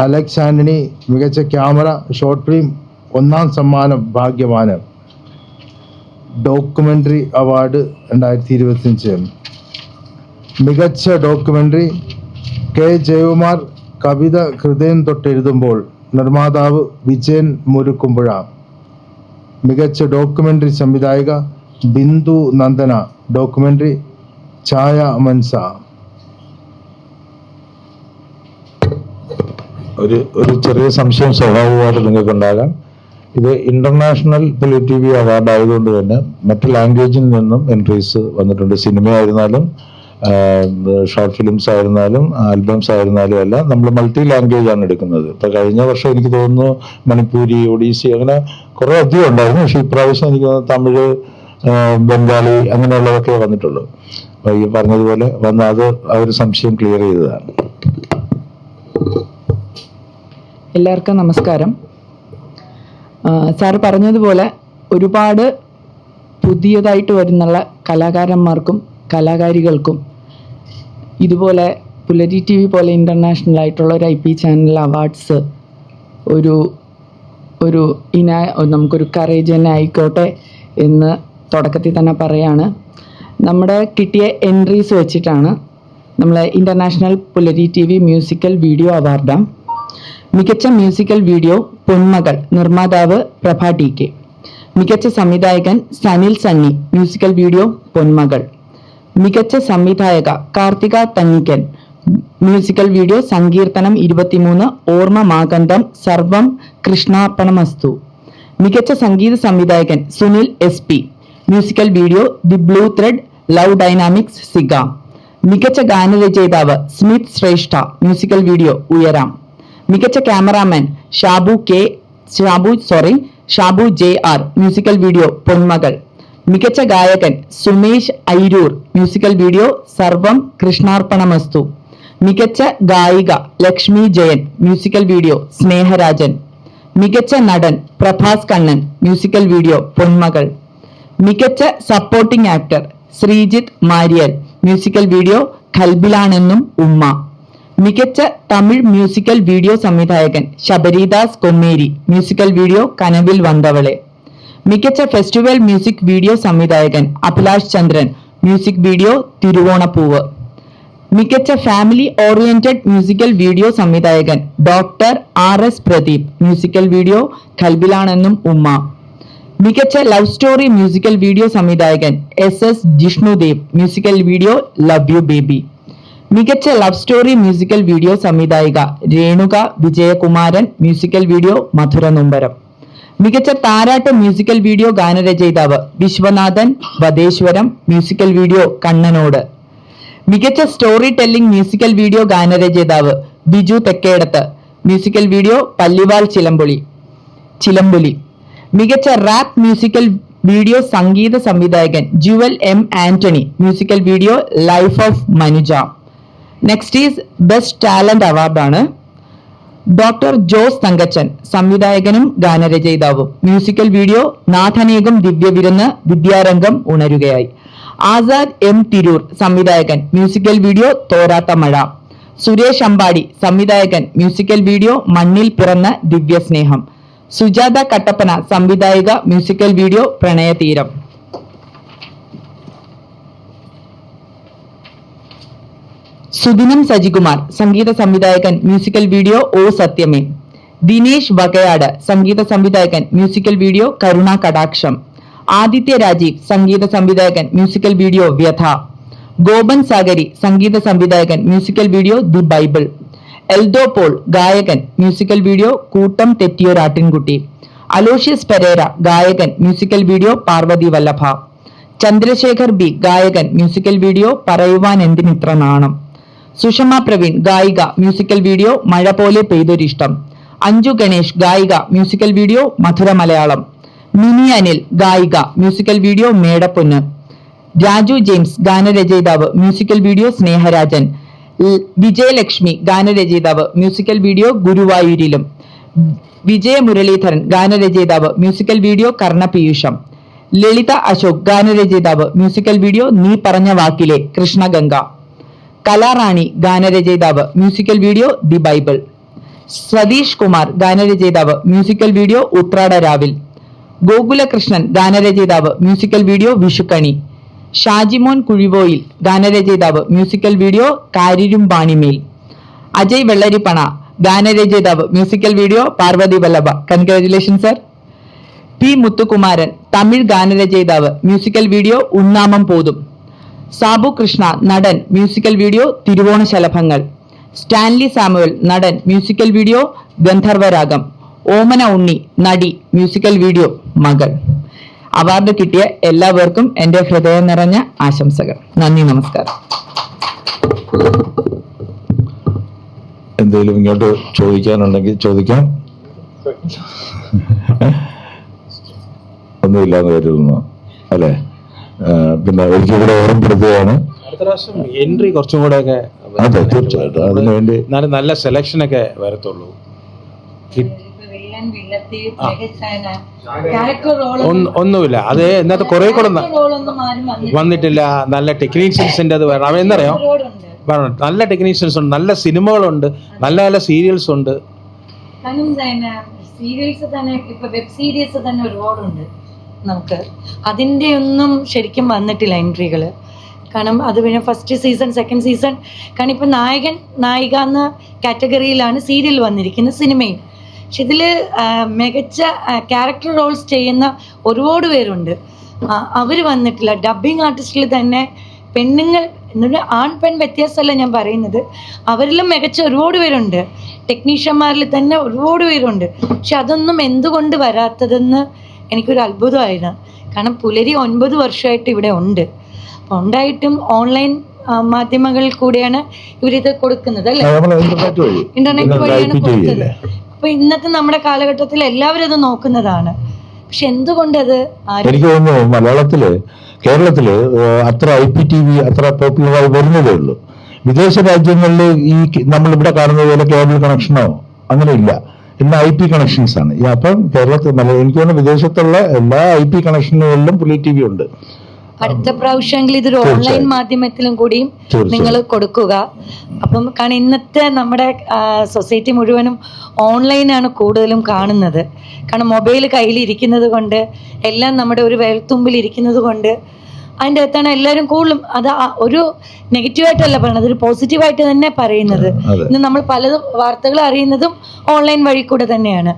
Alex Antony മികച്ച ക്യാമറ ഷോർട്ട് ഫിലിം ഒന്നാം സമ്മാനം ഭാഗ്യവാന്. Documentary award 2025. മികച്ച ഡോക്യുമെന്ററി കെ ജയകുമാർ കവിത ഹൃദയം തൊട്ടെഴുതുമ്പോൾ. നിർമ്മാതാവ് വിജയൻ മുരുക്കുമ്പുഴ. മികച്ച ഡോക്യുമെന്ററി സംവിധായിക ബിന്ദു നന്ദന. ഡോക്യുമെന്ററി ഛായ മൻസ. ഒരു ചെറിയ സംശയം സ്വാഭാവികമായിട്ട് നിങ്ങൾക്കുണ്ടാകാം. ഇത് ഇന്റർനാഷണൽ ഫിലിം TV അവാർഡ് ആയതുകൊണ്ട് തന്നെ മറ്റ് ലാംഗ്വേജിൽ നിന്നും എൻട്രീസ് വന്നിട്ടുണ്ട്. സിനിമ ആയിരുന്നാലും ഷോർട്ട് ഫിലിംസ് ആയിരുന്നാലും ആൽബംസ് ആയിരുന്നാലും എല്ലാം നമ്മൾ മൾട്ടി ലാംഗ്വേജ് ആണ് എടുക്കുന്നത്. ഇപ്പൊ കഴിഞ്ഞ വർഷം എനിക്ക് തോന്നുന്നു മണിപ്പൂരി, ഒഡീസി അങ്ങനെ കുറെ അധികം ഉണ്ടായിരുന്നു. പക്ഷെ ഇപ്രാവശ്യം എനിക്ക് തോന്നുന്നു തമിഴ്, ബംഗാളി അങ്ങനെയുള്ളതൊക്കെ വന്നിട്ടുള്ളൂ. അപ്പൊ ഈ പറഞ്ഞതുപോലെ വന്ന് അത് ആ ഒരു സംശയം ക്ലിയർ ചെയ്തതാണ്. എല്ലാവർക്കും നമസ്കാരം. സാറ് പറഞ്ഞതുപോലെ ഒരുപാട് പുതിയതായിട്ട് വരുന്നുള്ള കലാകാരന്മാർക്കും കലാകാരികൾക്കും ഇതുപോലെ പുലരി TV പോലെ ഇൻ്റർനാഷണൽ ആയിട്ടുള്ള ഒരു IP ചാനൽ അവാർഡ്സ് നമുക്കൊരു കറേജ് തന്നെ ആയിക്കോട്ടെ എന്ന് തുടക്കത്തിൽ തന്നെ പറയാണ്. നമ്മുടെ കിട്ടിയ എൻട്രീസ് വെച്ചിട്ടാണ് നമ്മൾ international Pulari TV musical video award. മികച്ച മ്യൂസിക്കൽ വീഡിയോ പൊന്മകൾ, നിർമ്മാതാവ് പ്രഭ TK. മികച്ച സംവിധായകൻ Sanil Sunny, musical video Ponmakal. മികച്ച സംവിധായക കാർത്തിക തന്നിക്കൻ, മ്യൂസിക്കൽ വീഡിയോ സങ്കീർത്തനം 23, ഓർമ്മ മാകന്ധം, സർവം കൃഷ്ണാർപ്പണമസ്തു. മികച്ച സംഗീത സംവിധായകൻ Sunil SP, musical video the blue thread, love dynamics, സിഗ. മികച്ച ഗാനരചയിതാവ് Smith Shreshta, musical video Uyaram. മികച്ച cameraman Shabu JR, musical video Ponmakal. മികച്ച ഗായകൻ സുമേഷ് ഐരൂർ, മ്യൂസിക്കൽ വീഡിയോ സർവം കൃഷ്ണാർപ്പണമസ്തു. മികച്ച ഗായിക ലക്ഷ്മി ജയൻ, മ്യൂസിക്കൽ വീഡിയോ സ്നേഹരാജൻ. മികച്ച നടൻ പ്രഭാസ് കണ്ണൻ, മ്യൂസിക്കൽ വീഡിയോ പൊന്മകൾ. മികച്ച supporting actor Sreejith Mariyal, musical video ഖൽബിലാണെന്നും ഉമ്മ. മികച്ച തമിഴ് മ്യൂസിക്കൽ വീഡിയോ സംവിധായകൻ ശബരിദാസ് കൊമ്മേരി, മ്യൂസിക്കൽ വീഡിയോ കനവിൽ വந்தവളെ. മികച്ച ഫെസ്റ്റിവൽ മ്യൂസിക് വീഡിയോ സംവിധായകൻ അഭിലാഷ് ചന്ദ്രൻ, മ്യൂസിക് വീഡിയോ തിരുവോണപ്പൂവ്. മികച്ച ഫാമിലി ഓറിയന്റഡ് മ്യൂസിക്കൽ വീഡിയോ സംവിധായകൻ doctor RS Pradeep, musical video ഖൽബിലാണെന്നും ഉമ്മ. മികച്ച ലവ് സ്റ്റോറി മ്യൂസിക്കൽ വീഡിയോ സംവിധായകൻ SS Jishnudev, musical video love you baby. മികച്ച ലവ് സ്റ്റോറി മ്യൂസിക്കൽ വീഡിയോ സംവിധായിക രേണുക വിജയകുമാരൻ, മ്യൂസിക്കൽ വീഡിയോ മധുര നൊമ്പരം. മികച്ച താരാട്ട് മ്യൂസിക്കൽ വീഡിയോ ഗാനരചയിതാവ് വിശ്വനാഥൻ വദേശ്വരം, മ്യൂസിക്കൽ വീഡിയോ കണ്ണനോട്. മികച്ച സ്റ്റോറി ടെല്ലിംഗ് മ്യൂസിക്കൽ വീഡിയോ ഗാനരചയിതാവ് ബിജു തെക്കേടത്ത്, മ്യൂസിക്കൽ വീഡിയോ പല്ലിവാൽ ചിലമ്പുലി. മികച്ച റാപ്പ് മ്യൂസിക്കൽ വീഡിയോ സംഗീത സംവിധായകൻ Jewel M Antony, musical video life of Manuja. Next is best talent അവാർഡാണ് ഡോക്ടർ ജോസ് തങ്കച്ചൻ, സംവിധായകനും ഗാനരചയിതാവും, മ്യൂസിക്കൽ വീഡിയോ നാഥനേകം ദിവ്യവിരുന്ന് വിദ്യാരംഗം ഉണരുകയായി. ആസാദ് എം തിരൂർ, സംവിധായകൻ, മ്യൂസിക്കൽ വീഡിയോ തോരാത്ത മഴ. സുരേഷ് അമ്പാടി, സംവിധായകൻ, മ്യൂസിക്കൽ വീഡിയോ മണ്ണിൽ പിറന്ന ദിവ്യസ്നേഹം. സുജാത കട്ടപ്പന, സംവിധായിക, മ്യൂസിക്കൽ വീഡിയോ പ്രണയതീരം. സുദിനം സജികുമാർ, സംഗീത സംവിധായകൻ, മ്യൂസിക്കൽ വീഡിയോ ഓ സത്യമേ. ദിനേശ് വകയാട്, സംഗീത സംവിധായകൻ, മ്യൂസിക്കൽ വീഡിയോ കരുണാ കടാക്ഷം. ആദിത്യ രാജീവ്, സംഗീത സംവിധായകൻ, മ്യൂസിക്കൽ വീഡിയോ വ്യഥ. ഗോപൻ സാഗരി, സംഗീത സംവിധായകൻ, musical video the Bible. Eldho Paul, ഗായകൻ, മ്യൂസിക്കൽ വീഡിയോ കൂട്ടം തെറ്റിയൊരാട്ടിൻകുട്ടി. അലോഷ്യസ് പെരേര, ഗായകൻ, musical video Parvathi Vallabha. Chandrasekhar B, ഗായകൻ, മ്യൂസിക്കൽ വീഡിയോ പറയുവാൻ എന്തിനിത്ര നാണം. സുഷമ പ്രവീൺ, ഗായിക, മ്യൂസിക്കൽ വീഡിയോ മഴ പോലെ പെയ്തൊരിഷ്ടം. അഞ്ജു ഗണേഷ്, ഗായിക, മ്യൂസിക്കൽ വീഡിയോ മധുര മലയാളം. മിനി അനിൽ, ഗായിക, മ്യൂസിക്കൽ വീഡിയോ മേടപ്പൊന്ന്. രാജു ജെയിംസ്, ഗാനരചയിതാവ്, മ്യൂസിക്കൽ വീഡിയോ സ്നേഹരാജൻ. വിജയലക്ഷ്മി, ഗാനരചയിതാവ്, മ്യൂസിക്കൽ വീഡിയോ ഗുരുവായൂരിലും. വിജയ മുരളീധരൻ, ഗാനരചയിതാവ്, മ്യൂസിക്കൽ വീഡിയോ കർണപീയൂഷം. ലളിത അശോക്, ഗാനരചയിതാവ്, മ്യൂസിക്കൽ വീഡിയോ നീ പറഞ്ഞ വാക്കിലെ കൃഷ്ണഗംഗ. കലാറാണി, ഗാനരചയിതാവ്, musical video the Bible. Satheesh Kumar, ഗാനരചയിതാവ്, മ്യൂസിക്കൽ വീഡിയോ ഉത്രാട രാവിൽ. ഗോകുലകൃഷ്ണൻ, ഗാനരചയിതാവ്, മ്യൂസിക്കൽ വീഡിയോ വിഷുക്കണി. ഷാജിമോൻ കുഴിവോയിൽ, ഗാനരചയിതാവ്, മ്യൂസിക്കൽ വീഡിയോ കാരിരുംപാണിമേൽ. അജയ് വെള്ളരിപ്പണ, ഗാനരചയിതാവ്, മ്യൂസിക്കൽ വീഡിയോ പാർവതി വല്ലഭ. Congratulation sir. P Muthukumaran, Tamil ഗാനരചയിതാവ്, മ്യൂസിക്കൽ വീഡിയോ ഉണ്ണാമം പോതും. സാബു കൃഷ്ണ, നടൻ, മ്യൂസിക്കൽ വീഡിയോ തിരുവോണശലഭങ്ങൾ. സ്റ്റാൻലി സാമുവൽ, നടൻ, മ്യൂസിക്കൽ വീഡിയോ ഗന്ധർവരാഗം. ഓമന ഉണ്ണി, നടി, മ്യൂസിക്കൽ വീഡിയോ മകൾ. അവാർഡ് കിട്ടിയ എല്ലാവർക്കും എൻ്റെ ഹൃദയം നിറഞ്ഞ ആശംസകൾ. നന്ദി, നമസ്കാരം. എന്തെങ്കിലും ഇങ്ങോട്ട് ചോദിക്കാനുണ്ടെങ്കിൽ ചോദിക്കാം. ഒന്നുമില്ലാന്ന് കരുതുന്നു അല്ലേ? പിന്നെ എനിക്കിവിടെ ഓർമ്മപ്പെടുത്തുകയാണ്, അടുത്ത പ്രാവശ്യം എൻട്രി കുറച്ചും കൂടെ ഒക്കെ അതെ തീർച്ചയായിട്ടും അതിനുവേണ്ടി എന്നാലും നല്ല സെലക്ഷനൊക്കെ വരത്തുള്ളൂ. ഒന്നുമില്ല, അത് ഇന്നത്തെ കുറെ കൂടെ വന്നിട്ടില്ല. നല്ല ടെക്നീഷ്യൻസിന്റെ അത് വേണം. എന്നറിയാം, നല്ല ടെക്നീഷ്യൻസ് ഉണ്ട്, നല്ല സിനിമകളുണ്ട്, നല്ല നല്ല സീരിയൽസ് ഉണ്ട്. സീരിയൽസ് തന്നെ ഇപ്പൊ വെബ് സീരീസ് തന്നെ ഒരുപാടുണ്ട്. നമുക്ക് അതിൻ്റെ ഒന്നും ശരിക്കും വന്നിട്ടില്ല എൻട്രികൾ. കാരണം അത് പിന്നെ ഫസ്റ്റ് സീസൺ, സെക്കൻഡ് സീസൺ, കാരണം ഇപ്പം നായകൻ നായിക എന്ന കാറ്റഗറിയിലാണ് സീരിയൽ വന്നിരിക്കുന്നത്, സിനിമയും. പക്ഷെ ഇതിൽ മികച്ച ക്യാരക്ടർ റോൾസ് ചെയ്യുന്ന ഒരുപാട് പേരുണ്ട്, അവർ വന്നിട്ടില്ല. ഡബ്ബിങ് ആർട്ടിസ്റ്റിൽ തന്നെ പെണ്ണുങ്ങൾ എന്നിട്ട് ആൺ പെൺ വ്യത്യാസമല്ല ഞാൻ പറയുന്നത്, അവരിലും മികച്ച ഒരുപാട് പേരുണ്ട്. ടെക്നീഷ്യന്മാരിൽ തന്നെ ഒരുപാട് പേരുണ്ട്. പക്ഷെ അതൊന്നും എന്തുകൊണ്ട് വരാത്തതെന്ന് എനിക്കൊരു അത്ഭുതമായിരുന്നു. കാരണം പുലരി 9 വർഷമായിട്ട് ഇവിടെ ഉണ്ട്. അപ്പം ഉണ്ടായിട്ടും ഓൺലൈൻ മാധ്യമങ്ങളിൽ കൂടെയാണ് ഇവരിത് കൊടുക്കുന്നത് അല്ലേ, ഇന്റർനെറ്റ് വഴിയാണ് കൊടുത്തത്. അപ്പൊ ഇന്നത്തെ നമ്മുടെ കാലഘട്ടത്തിൽ എല്ലാവരും അത് നോക്കുന്നതാണ്. പക്ഷെ എന്തുകൊണ്ടത് എനിക്ക് തോന്നുന്നു കേരളത്തില് അത്ര IPTV അത്ര പോപ്പുലറായി വരുന്നതേ ഉള്ളൂ. വിദേശ രാജ്യങ്ങളിൽ ഈ നമ്മളിവിടെ കാണുന്നത് പോലെ കേബിൾ കണക്ഷനോ അങ്ങനെ ഇല്ല, എല്ലാം IP കണക്ഷൻസ് ആണ്. അപ്പം കേരളത്തിൽ എനിക്ക് തോന്നുന്നു വിദേശത്തുള്ള എല്ലാ IP കണക്ഷനുകളിലും പുലി TV ഉണ്ട്. അടുത്ത പ്രാവശ്യമെങ്കിൽ ഇതൊരു ഓൺലൈൻ മാധ്യമത്തിലും കൂടിയും നിങ്ങൾ കൊടുക്കുക. അപ്പം കാരണം ഇന്നത്തെ നമ്മുടെ സൊസൈറ്റി മുഴുവനും ഓൺലൈനാണ് കൂടുതലും കാണുന്നത്. കാരണം മൊബൈൽ കയ്യിലിരിക്കുന്നത് കൊണ്ട്, എല്ലാം നമ്മുടെ ഒരു വിരൽത്തുമ്പിൽ ഇരിക്കുന്നത് കൊണ്ട് അതിൻ്റെ അകത്താണ് എല്ലാവരും കൂടുതലും. അത് ഒരു നെഗറ്റീവായിട്ടല്ല പറയുന്നത്, അതൊരു പോസിറ്റീവായിട്ട് തന്നെ പറയുന്നത്. ഇന്ന് നമ്മൾ പല വാർത്തകൾ അറിയുന്നതും ഓൺലൈൻ വഴി കൂടെ തന്നെയാണ്.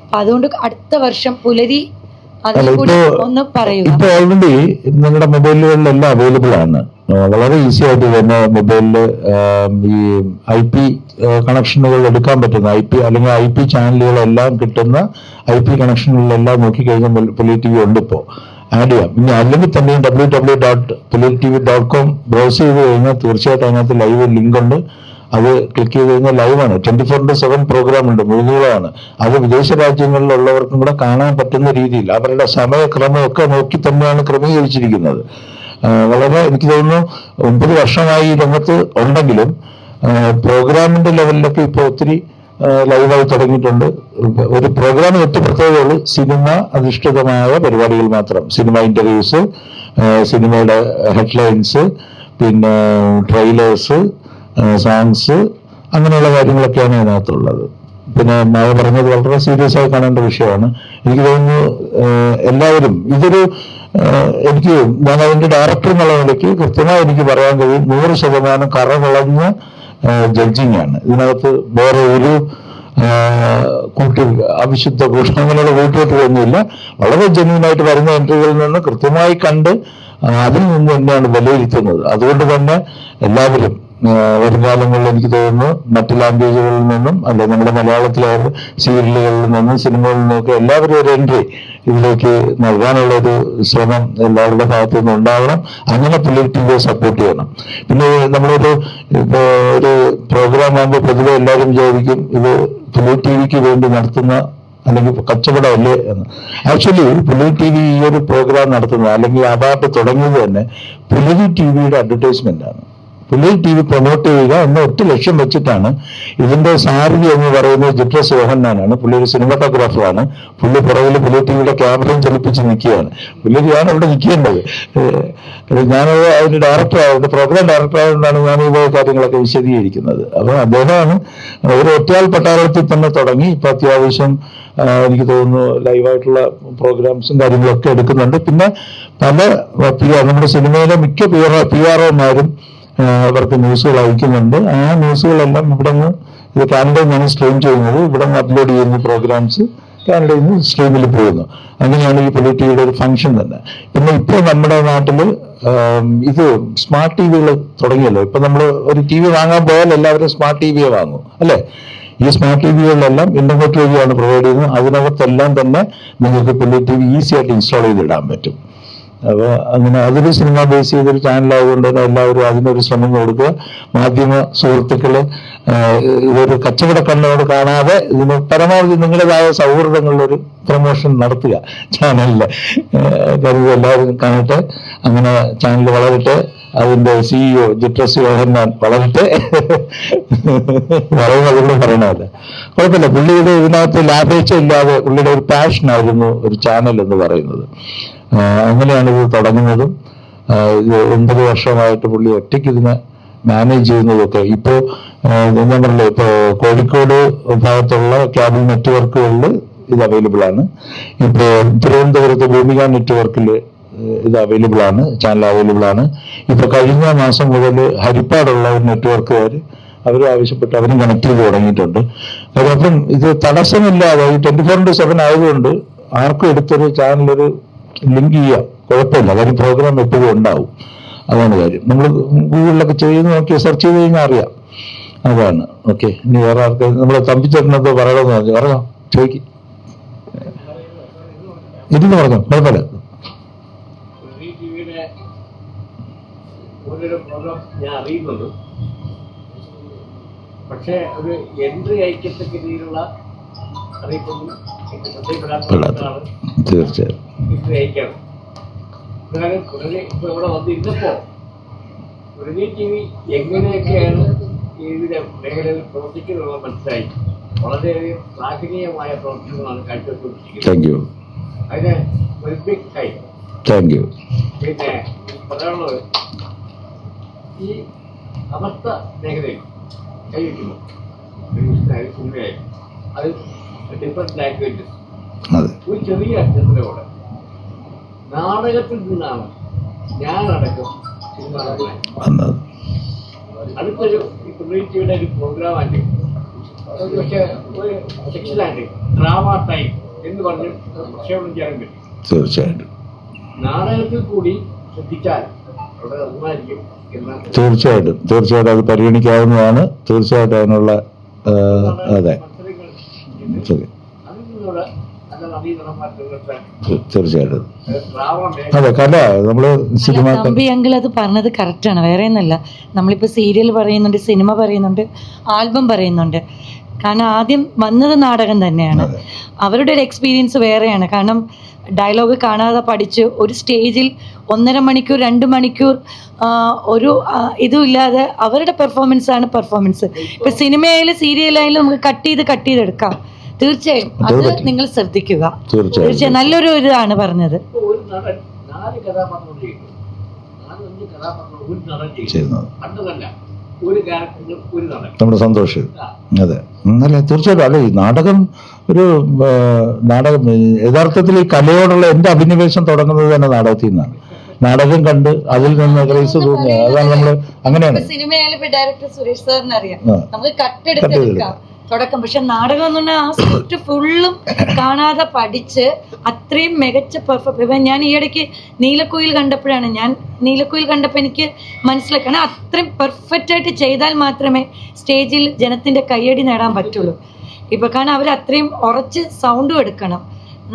അപ്പം അതുകൊണ്ട് അടുത്ത വർഷം പുലരി അതിനെ കൂടി ഒന്ന് പറയുക. ഇപ്പൊ ഓൾറെഡി നിങ്ങളുടെ മൊബൈലുകളിലെല്ലാം അവൈലബിൾ ആണ്. വളരെ ഈസി ആയിട്ട് തന്നെ മൊബൈലിൽ ഈ IP കണക്ഷനുകൾ എടുക്കാൻ പറ്റുന്ന IP അല്ലെങ്കിൽ IP ചാനലുകളെല്ലാം കിട്ടുന്ന IP കണക്ഷനുകളിലെല്ലാം നോക്കിക്കഴിഞ്ഞാൽ പുലി TV ഉണ്ട് ഇപ്പോൾ ആഡ് ചെയ്യാം. ഇനി അല്ലെങ്കിൽ തന്നെ www.pulitv.com ബ്രൗസ് ചെയ്ത് കഴിഞ്ഞാൽ തീർച്ചയായിട്ടും അതിനകത്ത് ലൈവ് ലിങ്ക് ഉണ്ട്. അത് ക്ലിക്ക് ചെയ്ത് കഴിഞ്ഞാൽ ലൈവാണ്. 24/7 പ്രോഗ്രാം ഉണ്ട്, മുഴുവനാണ്. അത് വിദേശ രാജ്യങ്ങളിലുള്ളവർക്കും കൂടെ കാണാൻ പറ്റുന്ന രീതിയിൽ അവരുടെ സമയക്രമമൊക്കെ നോക്കി തന്നെയാണ് ക്രമീകരിച്ചിരിക്കുന്നത്. വളരെ എനിക്ക് തോന്നുന്നു 9 വർഷമായി ഈ രംഗത്ത് ഉണ്ടെങ്കിലും പ്രോഗ്രാമിന്റെ ലെവലിലൊക്കെ ഇപ്പോൾ ഒത്തിരി ലൈവായി തുടങ്ങിയിട്ടുണ്ട്. ഒരു പ്രോഗ്രാം 8 പ്രത്യേകതകൾ സിനിമ അധിഷ്ഠിതമായ പരിപാടികൾ മാത്രം. സിനിമ ഇന്റർവ്യൂസ്, സിനിമയുടെ ഹെഡ്ലൈൻസ്, പിന്നെ ട്രെയിലേഴ്സ്, സോങ്സ്, അങ്ങനെയുള്ള കാര്യങ്ങളൊക്കെയാണ് അതിനകത്തുള്ളത്. പിന്നെ മായ പറഞ്ഞത് വളരെ സീരിയസ് ആയി കാണേണ്ട വിഷയമാണ്. എനിക്ക് തോന്നുന്നു എല്ലാവരും ഞാൻ അതിന്റെ ഡയറക്ടർ എന്നുള്ള നിലയ്ക്ക് കൃത്യമായി എനിക്ക് പറയാൻ കഴിയും 100% കറകളഞ്ഞ ജഡ്ജിങ് ആണ് ഇതിനകത്ത്. വേറെ ഒരു അവിശുദ്ധ അങ്ങനെയുള്ള കൂട്ടുകെട്ടുകളൊന്നുമില്ല. വളരെ ജെന്യൂനായിട്ട് വരുന്ന എൻട്രികളിൽ നിന്ന് കൃത്യമായി കണ്ട് അതിൽ നിന്ന് തന്നെയാണ് വിലയിരുത്തുന്നത്. അതുകൊണ്ട് തന്നെ എല്ലാവരും വരും കാലങ്ങളിൽ എനിക്ക് തോന്നുന്നു മറ്റ് ലാംഗ്വേജുകളിൽ നിന്നും അല്ലെ നമ്മുടെ മലയാളത്തിലെ സീരിയലുകളിൽ നിന്നും സിനിമകളിൽ നിന്നൊക്കെ എല്ലാവരും ഒരു എൻട്രി ഇതിലേക്ക് നൽകാനുള്ള ഒരു ശ്രമം എല്ലാവരുടെ ഭാഗത്തു നിന്നും ഉണ്ടാവണം. അങ്ങനെ പുലി TVയെ സപ്പോർട്ട് ചെയ്യണം. പിന്നെ നമ്മളൊരു ഒരു പ്രോഗ്രാം ആകുമ്പോൾ പൊതുവെ എല്ലാവരും വിചാരിക്കും ഇത് പുലി TVക്ക് വേണ്ടി നടത്തുന്ന അല്ലെങ്കിൽ കച്ചവടമല്ലേ എന്ന്. ആക്ച്വലി പുലി TV ഈ ഒരു പ്രോഗ്രാം നടത്തുന്നത് അല്ലെങ്കിൽ അവാർഡ് തുടങ്ങിയത് തന്നെ പുലി TVയുടെ അഡ്വർടൈസ്മെന്റ് ആണ്. പുലി TV പ്രൊമോട്ട് ചെയ്യുക എന്ന ഒറ്റ ലക്ഷ്യം വെച്ചിട്ടാണ്. ഇതിന്റെ സാരഥി എന്ന് പറയുന്നത് ജിട്രസ് യോഹന്നാനാണ്. പുള്ളി ഒരു സിനിമാറ്റോഗ്രാഫറാണ്. പുള്ളി പുറകിൽ പുലി TVയുടെ ക്യാമറയും ചലിപ്പിച്ച് നിൽക്കുകയാണ്. പുള്ളിയാണ് ഇവിടെ നിൽക്കേണ്ടത്. ഞാനത് അതിന്റെ ഡയറക്ടറായത്, പ്രോഗ്രാം ഡയറക്ടറായതുകൊണ്ടാണ് ഞാൻ ഈ കാര്യങ്ങളൊക്കെ വിശദീകരിക്കുന്നത്. അപ്പൊ അദ്ദേഹമാണ് ഒരു ഒറ്റയാൾ പട്ടാളത്തിൽ തന്നെ തുടങ്ങി ഇപ്പൊ അത്യാവശ്യം എനിക്ക് തോന്നുന്നു ലൈവായിട്ടുള്ള പ്രോഗ്രാംസും കാര്യങ്ങളൊക്കെ എടുക്കുന്നുണ്ട്. പിന്നെ പല നമ്മുടെ സിനിമയിലെ മിക്ക PROമാരും അവർക്ക് ന്യൂസുകൾ അയക്കുന്നുണ്ട്. ആ ന്യൂസുകളെല്ലാം ഇവിടെ നിന്ന് ഇത് കാനഡയിൽ നിന്നാണ് സ്ട്രീം ചെയ്യുന്നത്. ഇവിടെ നിന്ന് അപ്ലോഡ് ചെയ്യുന്ന പ്രോഗ്രാംസ് കാനഡയിൽ നിന്ന് സ്ട്രീമിൽ പോകുന്നു. അങ്ങനെയാണ് ഈ പുലി TVയുടെ ഒരു ഫംഗ്ഷൻ തന്നെ. പിന്നെ ഇപ്പോൾ നമ്മുടെ നാട്ടിൽ ഇത് സ്മാർട്ട് TVകൾ തുടങ്ങിയല്ലോ. ഇപ്പൊ നമ്മൾ ഒരു TV വാങ്ങാൻ പോയാൽ എല്ലാവരും സ്മാർട്ട് TVയെ വാങ്ങും അല്ലേ? ഈ സ്മാർട്ട് TVകളിലെല്ലാം ഇന്റർനെറ്റ് വഴിയാണ് പ്രൊവൈഡ് ചെയ്യുന്നത്. അതിനകത്തെല്ലാം തന്നെ നിങ്ങൾക്ക് പുലി TV ഈസി ആയിട്ട് ഇൻസ്റ്റാൾ ചെയ്തിടാൻ പറ്റും. അപ്പൊ അങ്ങനെ അതൊരു സിനിമ ബേസ് ചെയ്തൊരു ചാനലായതുകൊണ്ട് തന്നെ എല്ലാവരും അതിനൊരു ശ്രമം കൊടുക്കുക. മാധ്യമ സുഹൃത്തുക്കള് ഇതൊരു കച്ചവട കണ്ണോട് കാണാതെ ഇതിന് പരമാവധി നിങ്ങളുടേതായ സൗഹൃദങ്ങളിലൊരു പ്രൊമോഷൻ നടത്തുക ചാനലില്. കരുതി എല്ലാവരും കാണട്ടെ. അങ്ങനെ ചാനൽ വളരട്ടെ. അതിന്റെ CEO ജിട്രസ് യോഹന്നാൻ വളരട്ടെ. പറയുന്നത് പറയണമല്ല, കുഴപ്പമില്ല. പുള്ളിയുടെ ഇതിനകത്ത് ലാഭേച്ഛ ഇല്ലാതെ പുള്ളിയുടെ ഒരു പാഷനായിരുന്നു ഒരു ചാനൽ എന്ന് പറയുന്നത്. അങ്ങനെയാണ് ഇത് തുടങ്ങുന്നതും. 9 വർഷമായിട്ട് പുള്ളി ഒറ്റയ്ക്ക് ഇതിനെ മാനേജ് ചെയ്യുന്നതൊക്കെ. ഇപ്പോൾ ഞാൻ പറഞ്ഞില്ലേ, ഇപ്പോ കോഴിക്കോട് ഭാഗത്തുള്ള കേബിൾ നെറ്റ്വർക്കുകളിൽ ഇത് അവൈലബിൾ ആണ്. ഇപ്പോ തിരുവനന്തപുരത്ത് ഭൂമിക നെറ്റ്വർക്കിൽ ഇത് അവൈലബിൾ ആണ്, ചാനൽ അവൈലബിൾ ആണ്. ഇപ്പൊ കഴിഞ്ഞ മാസം മുതൽ ഹരിപ്പാടുള്ള ഒരു നെറ്റ്വർക്കുകാർ അവരും ആവശ്യപ്പെട്ട് അവരും കണക്ട് ചെയ്ത് തുടങ്ങിയിട്ടുണ്ട്. അപ്പം ഇത് തടസ്സമില്ലാതെ ഈ 24/7 ആയതുകൊണ്ട് ആർക്കും എടുത്തൊരു ചാനലൊരു ലിങ്ക് ചെയ്യാം, കുഴപ്പമില്ല. കാര്യം പ്രോഗ്രാം എപ്പോഴും ഉണ്ടാവും. അതാണ് കാര്യം. നമ്മൾ ഗൂഗിളിലൊക്കെ ചെയ്ത് നോക്കി സെർച്ച് ചെയ്ത് കഴിഞ്ഞാൽ അറിയാം. അതാണ്. ഓക്കെ. ഇനി വേറെ ആർക്ക് നമ്മളെ തമ്പിച്ചേട്ടനത് പറയണമെന്ന് പറഞ്ഞു. പറഞ്ഞോ, ചോദിക്കും. ഇരുന്ന് പറഞ്ഞോ, കുഴപ്പമില്ല. ഞാൻ അറിയുന്നത് പക്ഷേ ഒരു എൻട്രി അയക്കത്തക്ക രീതിയിലുള്ള അറിയിപ്പൊന്നും ശ്രദ്ധയിൽപ്പെടാത്തതാണ്. തീർച്ചയായും എൻട്രി അയക്കണം. എന്നാലും ഇപ്പൊ ഇവിടെ വന്നിരുന്നപ്പോ പുലി TV എങ്ങനെയൊക്കെയാണ് ഇതിന്റെ മേഖലയിൽ പ്രവർത്തിക്കുന്നത് മനസ്സിലായി. വളരെയധികം ശ്ലാഘനീയമായ പ്രവർത്തനങ്ങളാണ് കാഴ്ചവെച്ചുകൊണ്ടിരിക്കുന്നത്. അതിന് ഒരു ബിഗ് ഹൈ. പിന്നെ പറയാനുള്ളത്, ഈ അവസ്ഥ മേഖലയിൽ കൈവയ്ക്കുന്നു സിനിമയായി അത് ഡിഫറെന്റ് ലാംഗ്വേജസ് ഒരു ചെറിയ അക്ഷരത്തിലൂടെ നാടകത്തിൽ നിന്നാണ് ഞാനടക്കം സിനിമ നടക്കുന്നത്. അടുത്തൊരു പുലി TVയുടെ ഒരു പ്രോഗ്രാമായിട്ട് പക്ഷെ ഒരു സെക്ഷനായിട്ട് ഡ്രാമ ടൈം എന്ന് പറഞ്ഞ് പ്രക്ഷേപണം ചെയ്യാൻ പറ്റും. തീർച്ചയായിട്ടും നാടകത്തിൽ കൂടി ശ്രദ്ധിച്ചാൽ അവിടെ നന്നായിരിക്കും എന്നാണ് തീർച്ചയായിട്ടും അത് പരിഗണിക്കാവുന്നതാണ്. തീർച്ചയായിട്ടും അതിനുള്ള അതെ മത്സരങ്ങൾ ശരി അതിൽ നിന്നുള്ള നല്ല നവീകരണമാറ്റങ്ങൾക്ക് തീർച്ചയായിട്ടും ശ്രാവണ അതെ കല നമ്മള് സിനിമ തമ്പി അങ്കിൾ അത് പറഞ്ഞത് കറക്റ്റാണ്. വേറെ ഒന്നല്ല, നമ്മളിപ്പോൾ സീരിയൽ പറയുന്നുണ്ട്, സിനിമ പറയുന്നുണ്ട്, ആൽബം പറയുന്നുണ്ട്. കാരണം ആദ്യം വന്നത് നാടകം തന്നെയാണ്. അവരുടെ ഒരു എക്സ്പീരിയൻസ് വേറെയാണ്. കാരണം ഡയലോഗ് കാണാതെ പഠിച്ച് ഒരു സ്റ്റേജിൽ 1.5 മണിക്കൂർ 2 മണിക്കൂർ ഒരു ഇതും ഇല്ലാതെ അവരുടെ പെർഫോമൻസ്. ഇപ്പൊ സിനിമയായാലും സീരിയലായാലും നമുക്ക് കട്ട് ചെയ്ത് എടുക്കാം. തീർച്ചയായും അത് നിങ്ങൾ ശ്രദ്ധിക്കുക. തീർച്ചയായും നല്ലൊരു ഇതാണ് പറഞ്ഞത്. ഒരു നടൻ 4 കഥാപാത്രം ചെയ്യുന്നു, 4-5 കഥാപാത്രം ഒരു നടൻ ചെയ്യുന്നത് പണ്ടതല്ല. ഒരു ക്യാരക്ടറിന് ഒരു നടൻ. നമ്മുടെ സന്തോഷം. അതെ അല്ല തീർച്ചയായിട്ടും. അല്ല ഈ നാടകം ഒരു നാടകം യഥാർത്ഥത്തിൽ ഈ കലയോടുള്ള എൻ്റെ അഭിനിവേശം തുടങ്ങുന്നത് തന്നെ നാടകത്തിൽ നിന്നാണ്. നാടകം കണ്ട് അതിൽ നിന്ന് ക്രൈസ് തോന്നുക, അതാണ് നമ്മള് അങ്ങനെയാണ്. സിനിമയായാലും ഡയറക്ടർ സുരേഷ് സാറിന് അറിയാം, നമുക്ക് കട്ടെടുക്കാം തുടക്കം. പക്ഷെ നാടകം എന്ന് പറഞ്ഞാൽ ആ സ്ക്രിപ്റ്റ് ഫുള്ളും കാണാതെ പഠിച്ച് അത്രയും മികച്ച പെർഫോം. ഞാൻ ഈ ഇടയ്ക്ക് നീലക്കുയിൽ കണ്ടപ്പോൾ എനിക്ക് മനസ്സിലായി. കാരണം അത്രയും പെർഫെക്റ്റ് ആയിട്ട് ചെയ്താൽ മാത്രമേ സ്റ്റേജിൽ ജനത്തിന്റെ കയ്യടി നേടാൻ പറ്റുള്ളൂ. ഇപ്പൊ കാരണം അവർ അത്രയും ഉറച്ച് സൗണ്ടും എടുക്കണം.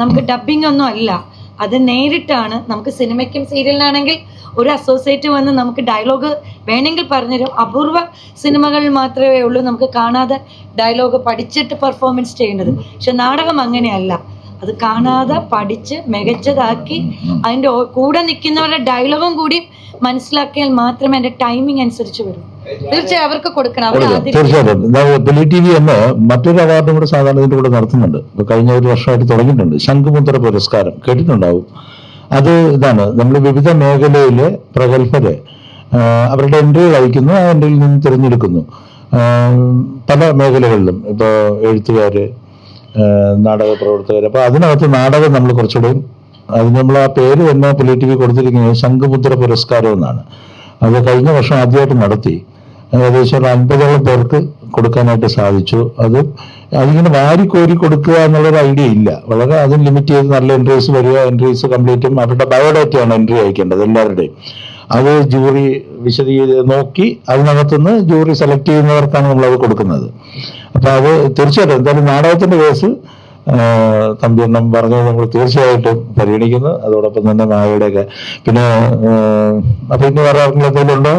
നമുക്ക് ഡബിങ് ഒന്നും അല്ല, അത് നേരിട്ടാണ്. നമുക്ക് സിനിമയ്ക്കും സീരിയലിനാണെങ്കിൽ ഒരു അസോസിയേറ്റ് വന്ന് നമുക്ക് ഡയലോഗ് വേണമെങ്കിൽ പറഞ്ഞുതരും. അപൂർവ സിനിമകളിൽ മാത്രമേ ഉള്ളൂ നമുക്ക് കാണാതെ ഡയലോഗ് പഠിച്ചിട്ട് പെർഫോമൻസ് ചെയ്യേണ്ടത്. പക്ഷെ നാടകം അങ്ങനെയല്ല, അത് കാണാതെ പഠിച്ച് മികച്ചതാക്കി അതിൻ്റെ കൂടെ നിൽക്കുന്നവരുടെ ഡയലോഗും കൂടി മനസ്സിലാക്കിയാൽ മാത്രമേ അതിൻ്റെ ടൈമിംഗ് അനുസരിച്ച് വരും. തീർച്ചയായും അവർക്ക് കൊടുക്കണം. തീർച്ചയായിട്ടും ടി വി എന്ന മറ്റൊരു അവാർഡും കൂടെ സാധാരണ ഇതിന്റെ കൂടെ നടത്തുന്നുണ്ട്. കഴിഞ്ഞ ഒരു വർഷമായിട്ട് തുടങ്ങിയിട്ടുണ്ട്. ശംഖുമുദ്ര പുരസ്കാരം കേട്ടിട്ടുണ്ടാവും. അത് ഇതാണ്, നമ്മൾ വിവിധ മേഖലയിലെ പ്രഗത്ഭരെ അവരുടെ എൻട്രികൾ അയക്കുന്നു, ആ എൻട്രിയിൽ നിന്ന് തിരഞ്ഞെടുക്കുന്നു. പല മേഖലകളിലും ഇപ്പോൾ എഴുത്തുകാര്, നാടക പ്രവർത്തകർ. അപ്പോൾ അതിനകത്ത് നാടകം നമ്മൾ കുറച്ചുകൂടെ അത് നമ്മൾ ആ പേര് തന്നെ ടി വി കൊടുത്തിരിക്കുന്നത് ശംഖുമുദ്ര പുരസ്കാരം എന്നാണ്. അത് കഴിഞ്ഞ വർഷം ആദ്യമായിട്ട് നടത്തി. ഏകദേശം 50ഓളം പേർക്ക് കൊടുക്കാനായിട്ട് സാധിച്ചു. അതിങ്ങനെ വാരിക്കോരി കൊടുക്കുക എന്നുള്ളൊരു ഐഡിയ ഇല്ല. വളരെ അതും ലിമിറ്റ് ചെയ്ത് നല്ല എൻട്രീസ് വരിക, എൻട്രീസ് കംപ്ലീറ്റും അവരുടെ ബയോഡാറ്റയാണ് എൻട്രി അയക്കേണ്ടത് എല്ലാവരുടെയും. അത് ജൂറി നോക്കി അതിനകത്തുനിന്ന് ജൂറി സെലക്ട് ചെയ്യുന്നവർക്കാണ് നമ്മളത് കൊടുക്കുന്നത്. അപ്പൊ അത് തീർച്ചയായിട്ടും എന്തായാലും നാടകത്തിന്റെ കേസ് തമ്പിയെണ്ണം പറഞ്ഞത് നമ്മൾ തീർച്ചയായിട്ടും പരിഗണിക്കുന്നു. അതോടൊപ്പം തന്നെ മായയുടെയൊക്കെ പിന്നെ അപ്പൊ ഇനി വേറെ എന്തെങ്കിലും ഉണ്ടോ?